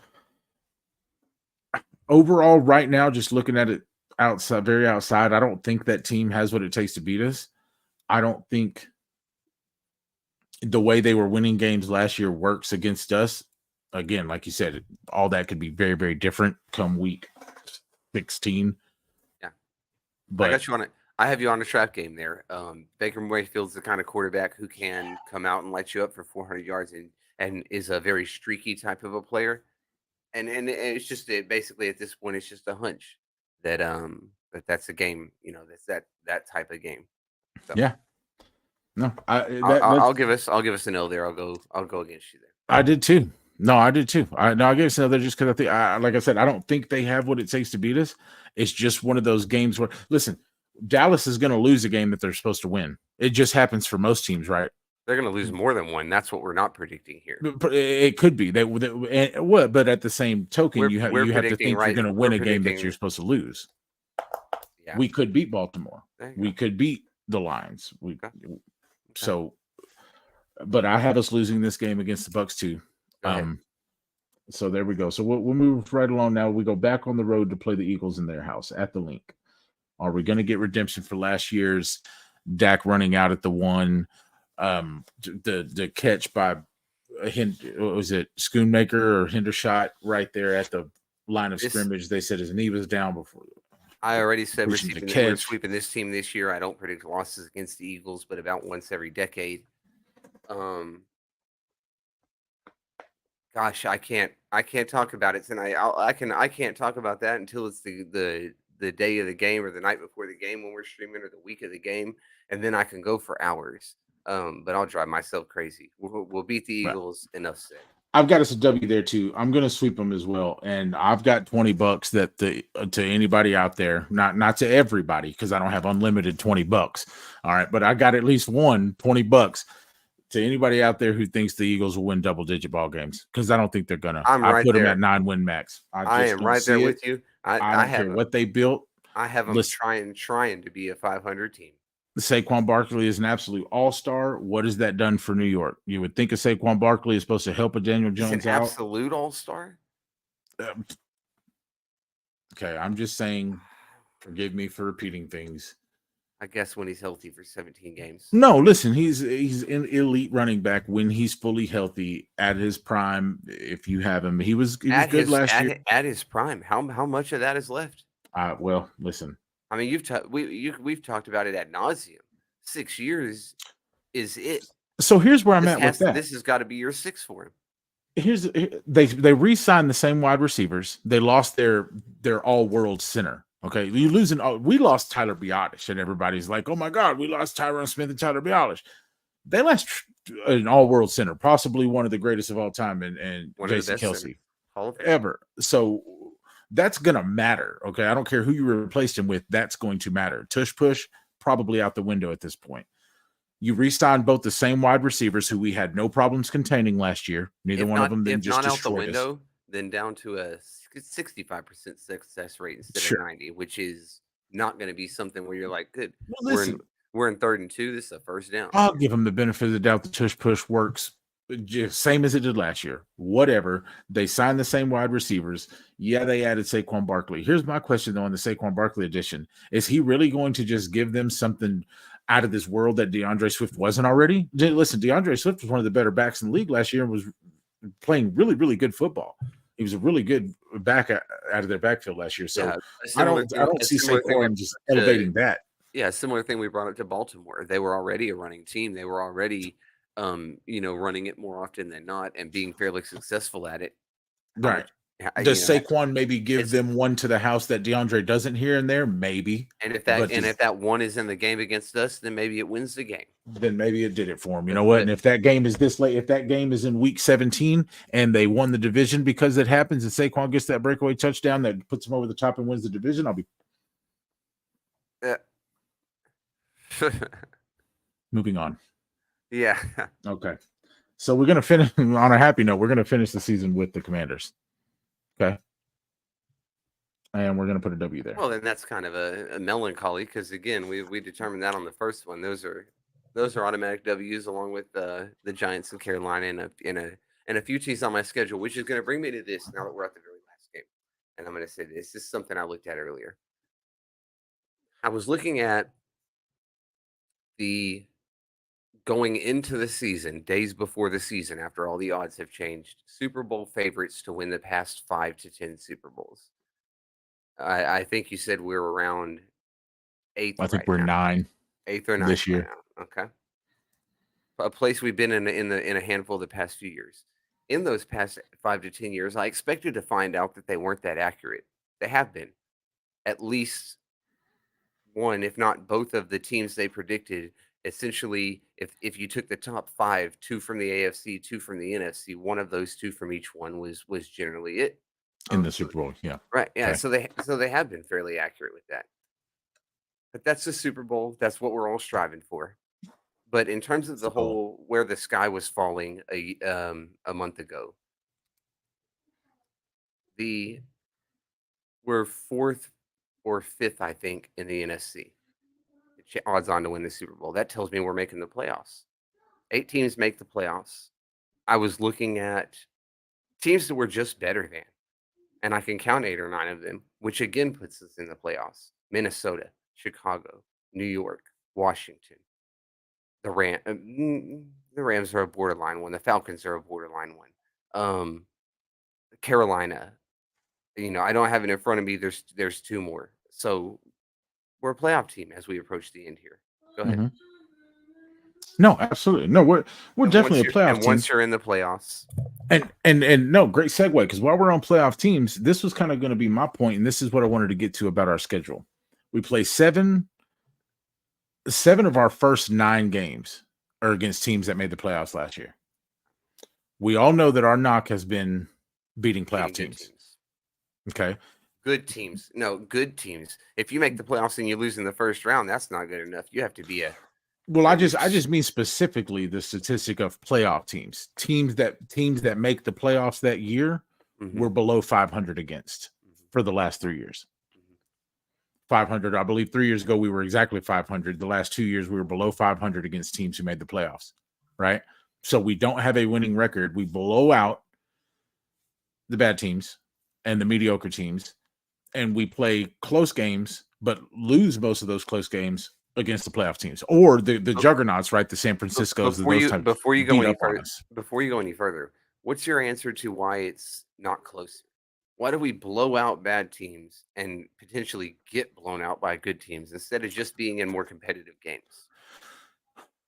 overall, right now, just looking at it very outside, I don't think that team has what it takes to beat us. I don't think the way they were winning games last year works against us. Again, like you said, all that could be very, very different come week 16. Yeah. But I got you on it. I have you on a trap game there. Baker Mayfield's the kind of quarterback who can come out and light you up for 400 yards and is a very streaky type of a player. And it's just basically at this point, it's just a hunch that that's a game, that's that type of game. So. Yeah. No, I'll give us an L there. I'll go against you there. I did too. No, I did too. I gave us another just because I think, like I said, I don't think they have what it takes to beat us. It's just one of those games where, listen, Dallas is going to lose a game that they're supposed to win. It just happens for most teams, right? They're going to lose more than one. That's what we're not predicting here. It could be but at the same token, you have to think you're going to win a game that you're supposed to lose. Yeah. We could beat Baltimore. We could beat the Lions. So, but I have us losing this game against the Bucks too. So there we go. So we'll move right along now. We go back on the road to play the Eagles in their house at the Link. Are we going to get redemption for last year's Dak running out at the one? The catch by was it Schoonmaker or Hendershot right there at the line of scrimmage? They said his knee was down before. I already said we're sweeping this team this year. I don't predict losses against the Eagles, but about once every decade. Gosh, I can't talk about it tonight. I can't talk about that until it's the day of the game or the night before the game when we're streaming, or the week of the game, and then I can go for hours. But I'll drive myself crazy. We'll beat the Eagles. Enough said. I've got us a W there too. I'm going to sweep them as well, and I've got $20 that to anybody out there, not to everybody because I don't have unlimited $20. All right, but I got at least $20 to anybody out there who thinks the Eagles will win double-digit ball games, because I don't think they're gonna. I put them at 9-win max. I am right there with you. I don't care what they built. I have them trying to be a 500 team. Saquon Barkley is an absolute all-star. What has that done for New York? You would think a Saquon Barkley is supposed to help a Daniel Jones out. Absolute all-star? Okay, I'm just saying, forgive me for repeating things. I guess when he's healthy for 17 games. No, listen, he's an elite running back when he's fully healthy at his prime. If you have him, he was good last year. At his prime, how much of that is left? Well, listen. I mean, we've talked about it ad nauseum. 6 years is it. So here's where I'm at with that. This has got to be year 6 for him. They re-signed the same wide receivers. They lost their all-world center. Okay, we lost Tyler Biadasz, and everybody's like, "Oh my God, we lost Tyron Smith and Tyler Biadasz." They lost an all-world center, possibly one of the greatest of all time, and Jason Kelce ever. So that's gonna matter. Okay, I don't care who you replaced him with. That's going to matter. Tush push probably out the window at this point. You re-signed both the same wide receivers who we had no problems containing last year. Neither one of them then If just not out the destroyed us. window, then down to a 65% success rate instead of Sure. 90, which is not going to be something where you're like, good, Well, listen, we're in 3rd and 2. This is a first down. I'll give them the benefit of the doubt. The tush push works just same as it did last year. Whatever. They signed the same wide receivers. Yeah, they added Saquon Barkley. Here's my question though on the Saquon Barkley edition: is he really going to just give them something out of this world that DeAndre Swift wasn't already? Listen, DeAndre Swift was one of the better backs in the league last year and was playing really, really good football. He was a really good back out of their backfield last year. So I don't see Saquon just elevating that. Yeah, similar thing we brought up to Baltimore. They were already a running team. They were already, running it more often than not and being fairly successful at it. Right. Does Saquon maybe give them one to the house that DeAndre doesn't here and there? Maybe. And if that one is in the game against us, then maybe it wins the game. Then maybe it did it for him. You know what? And if that game is this late, if that game is in week 17 and they won the division because it happens and Saquon gets that breakaway touchdown that puts him over the top and wins the division, I'll be moving on. Yeah. Okay. So we're going to finish on a happy note. We're going to finish the season with the Commanders. Okay. And we're going to put a W there. Well, then that's kind of a melancholy because, again, we determined that on the first one. Those are automatic W's along with the Giants and Carolina and a few teams on my schedule, which is going to bring me to this now that we're at the very last game. And I'm going to say this. This is something I looked at earlier. I was looking at the going into the season, days before the season, after all the odds have changed, Super Bowl favorites to win the past 5 to 10 Super Bowls. I think you said we're around 8th. I think we're 9. 8th or 9th this year. Right now. Okay. A place we've been in a handful of the past few years. In those past 5 to 10 years, I expected to find out that they weren't that accurate. They have been. At least one, if not both of the teams they predicted, essentially, if you took the top 5, 2 from the AFC, 2 from the NFC, one of those 2 from each one was generally it. In the Super Bowl, yeah. Right. Yeah. Okay. So they have been fairly accurate with that. But that's the Super Bowl. That's what we're all striving for. But in terms of the whole where the sky was falling a month ago, we're 4th or 5th, I think, in the NFC. Odds on to win the Super Bowl. That tells me we're making the playoffs. 8 teams make the playoffs. I was looking at teams that were just better than, and I can count 8 or 9 of them, which again puts us in the playoffs. Minnesota, Chicago, New York, Washington. The Rams are a borderline one. The Falcons are a borderline one. Carolina, I don't have it in front of me. There's 2 more. So we're a playoff team as we approach the end here. Go ahead. Mm-hmm. No, absolutely. No, we're definitely a playoff team. Once you're in the playoffs. And no, great segue, because while we're on playoff teams, this was kind of going to be my point, and this is what I wanted to get to about our schedule. We play 7 of our first 9 games are against teams that made the playoffs last year. We all know that our knock has been beating playoff teams. Okay. Good teams. No, good teams. If you make the playoffs and you lose in the first round, that's not good enough. You have to be Well, I just mean specifically the statistic of playoff teams. Teams that make the playoffs that year were below 500 against for the last 3 years. 500, I believe 3 years ago we were exactly 500. The last 2 years we were below 500 against teams who made the playoffs, right? So we don't have a winning record. We blow out the bad teams and the mediocre teams, and we play close games, but lose most of those close games against the playoff teams or the juggernauts, right? The San Franciscos. Before you go any further, what's your answer to why it's not closer? Why do we blow out bad teams and potentially get blown out by good teams instead of just being in more competitive games?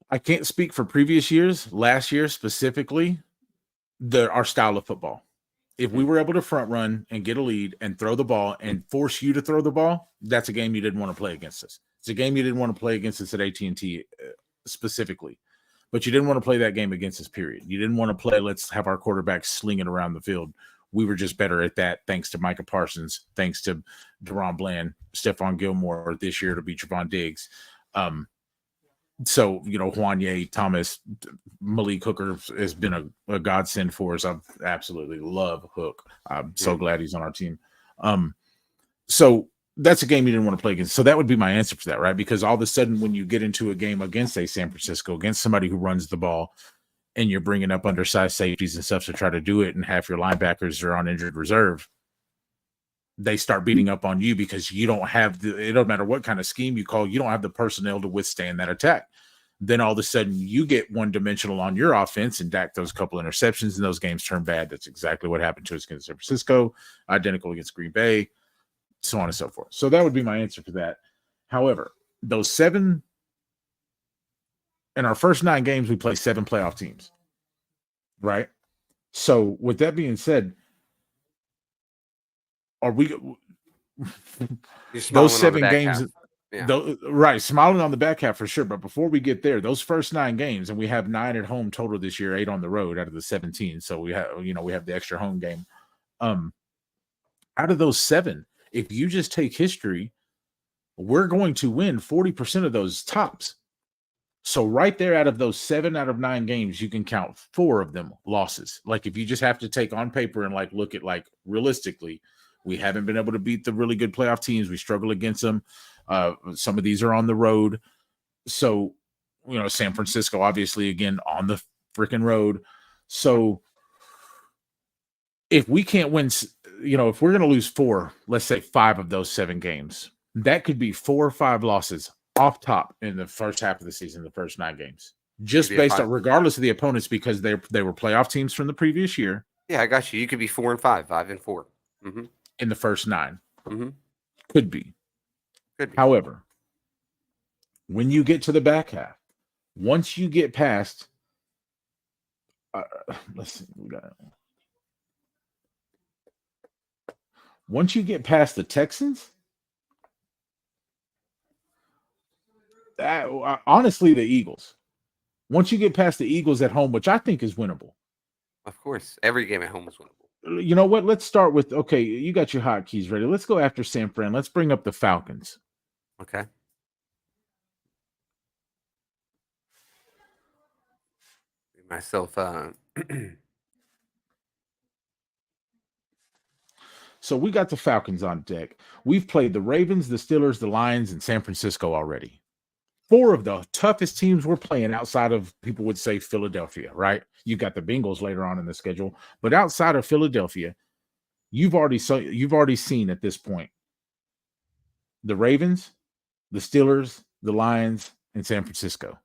I can't speak for previous years. Last year specifically, our style of football. If we were able to front run and get a lead and throw the ball and force you to throw the ball, that's a game you didn't want to play against us. It's a game you didn't want to play against us at AT&T specifically. But you didn't want to play that game against us, period. You didn't want to play, let's have our quarterback sling it around the field. We were just better at that thanks to Micah Parsons, thanks to Deron Bland, Stephon Gilmore this year to be Trevon Diggs. So, Juanye, Thomas, Malik Hooker has been a godsend for us. I absolutely love Hook. I'm so glad he's on our team. So that's a game you didn't want to play against. So that would be my answer for that, right? Because all of a sudden, when you get into a game against a San Francisco, against somebody who runs the ball, and you're bringing up undersized safeties and stuff to try to do it, and half your linebackers are on injured reserve, they start beating up on you because you don't have it don't matter what kind of scheme you call, you don't have the personnel to withstand that attack. Then all of a sudden you get one-dimensional on your offense, and Dak throws a couple interceptions, and those games turn bad. That's exactly what happened to us against San Francisco, identical against Green Bay, so on and so forth. So that would be my answer for that. However, those 7 in our first 9 games, we play 7 playoff teams, right? So with that being said, are we those 7 games? Yeah. Right, smiling on the back half for sure. But before we get there, those first 9 games, and we have 9 at home total this year, 8 on the road out of the 17. So we have, we have the extra home game. Out of those 7, if you just take history, we're going to win 40% of those tops. So right there, out of those 7 out of 9 games, you can count 4 of them losses. Like if you just have to take on paper and like look at like realistically, we haven't been able to beat the really good playoff teams. We struggle against them. Some of these are on the road. So, San Francisco, obviously, again, on the freaking road. So if we can't win, if we're going to lose 4, let's say 5 of those 7 games, that could be 4 or 5 losses off top in the first half of the season, the first 9 games, just based on, regardless of the opponents, because they were playoff teams from the previous year. Yeah, I got you. You could be 4 and 5, 5 and 4 in the first 9. Mm-hmm. Could be. However, when you get to the back half, once you get past, let's see, once you get past the Texans, honestly, the Eagles. Once you get past the Eagles at home, which I think is winnable. Of course, every game at home is winnable. You know what? Let's start with, okay, you got your hotkeys ready. Let's go after San Fran. Let's bring up the Falcons. Okay. Myself. So we got the Falcons on deck. We've played the Ravens, the Steelers, the Lions, and San Francisco already. 4 of the toughest teams we're playing outside of, people would say, Philadelphia, right? You got the Bengals later on in the schedule, but outside of Philadelphia, you've already seen at this point the Ravens, the Steelers, the Lions, and San Francisco.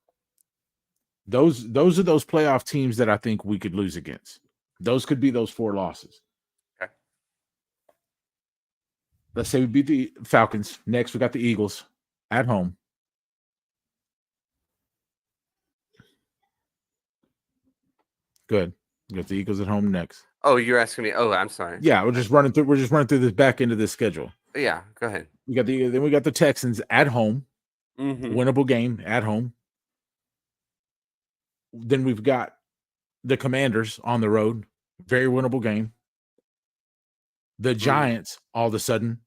Those are those playoff teams that I think we could lose against. Those could be those 4 losses. Okay. Let's say we beat the Falcons. Next, we got the Eagles at home. Good. We got the Eagles at home next. Oh, you're asking me. Oh, I'm sorry. Yeah, we're just running through this back end of this schedule. Yeah, go ahead. We got the Texans at home. Winnable game at home. Then we've got the Commanders on the road. Very winnable game. The Giants, all of a sudden,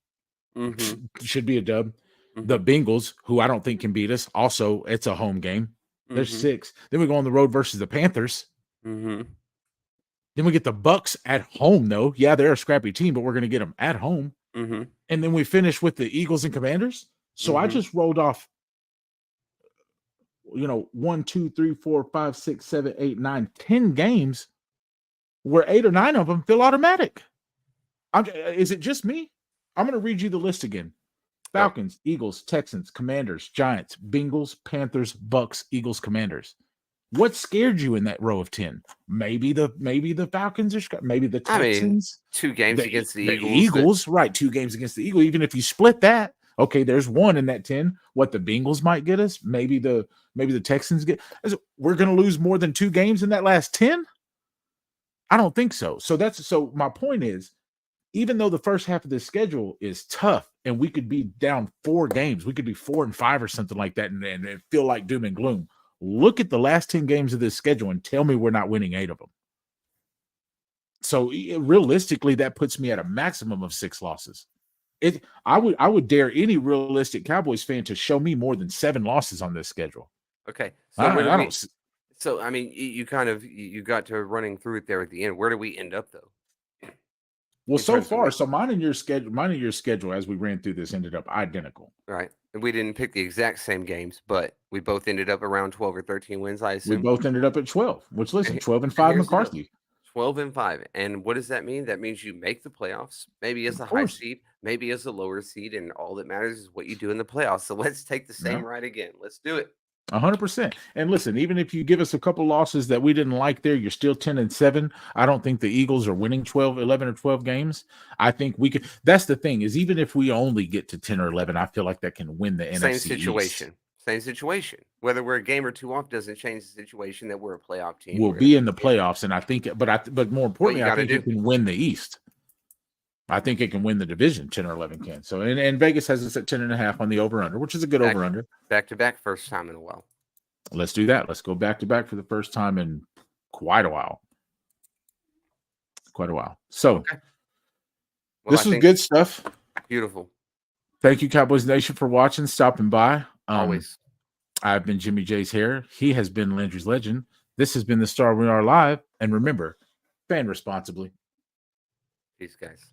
should be a dub. The Bengals, who I don't think can beat us, also, it's a home game. There's 6. Then we go on the road versus the Panthers. Then we get the Bucks at home, though. Yeah, they're a scrappy team, but we're going to get them at home. And then we finish with the Eagles and Commanders. So I just rolled off, 1, 2, 3, 4, 5, 6, 7, 8, 9, 10 games where 8 or 9 of them feel automatic. Is it just me? I'm going to read you the list again. Falcons, Eagles, Texans, Commanders, Giants, Bengals, Panthers, Bucks, Eagles, Commanders. What scared you in that row of 10? Maybe the Falcons are, maybe the Texans. 2 games against the Eagles. Eagles, right? 2 games against the Eagles. Even if you split that, okay, there's 1 in that 10. What the Bengals might get us, maybe the Texans get. We're going to lose more than 2 games in that last 10. I don't think so. So my point is, even though the first half of this schedule is tough, and we could be down 4 games, we could be 4 and 5 or something like that, and feel like doom and gloom. Look at the last 10 games of this schedule and tell me we're not winning 8 of them. So realistically, that puts me at a maximum of 6 losses. I would dare any realistic Cowboys fan to show me more than 7 losses on this schedule. Okay. So I, where do I we? don't. s- So I mean, you kind of you got to running through it there at the end. Where do we end up though Well, in so terms of far, week? so mine and your schedule as we ran through this ended up identical. Right. And we didn't pick the exact same games, but we both ended up around 12 or 13 wins, I We assume. both ended up at 12. Which And, listen, he- 12 and and 5 here's the deal. McCarthy. 12-5. And what does that mean? That means you make the playoffs, maybe as Of a high course. seed, maybe as a lower seed, and all that matters is what you do in the playoffs. So let's take the Yeah. same ride again. Let's do it. 100%. And listen, even if you give us a couple losses that we didn't like there, you're still 10-7. I don't think the Eagles are winning 12, 11 or 12 games. I think we could. That's the thing, is even if we only get to 10 or 11, I feel like that can win the Same NFC situation. East. Same situation. Whether we're a game or two off doesn't change the situation that we're a playoff team. We'll be in the playoffs. And I think, but more What you importantly, I got to think do. it can win the East. I think it can win the division. 10 or 11 can. So, and Vegas has us at 10.5 on the over under, which is a good over under. Back to back, first time in a while. Let's do that. Let's go back to back for the first time in quite a while. So Okay. Well, this was good stuff. Beautiful. Thank you, Cowboys Nation, for watching, stopping by. Always. I've been Jimmy J's Hair. He has been Landry's Legend. This has been the Star We Are Live. And remember, fan responsibly. Peace, guys.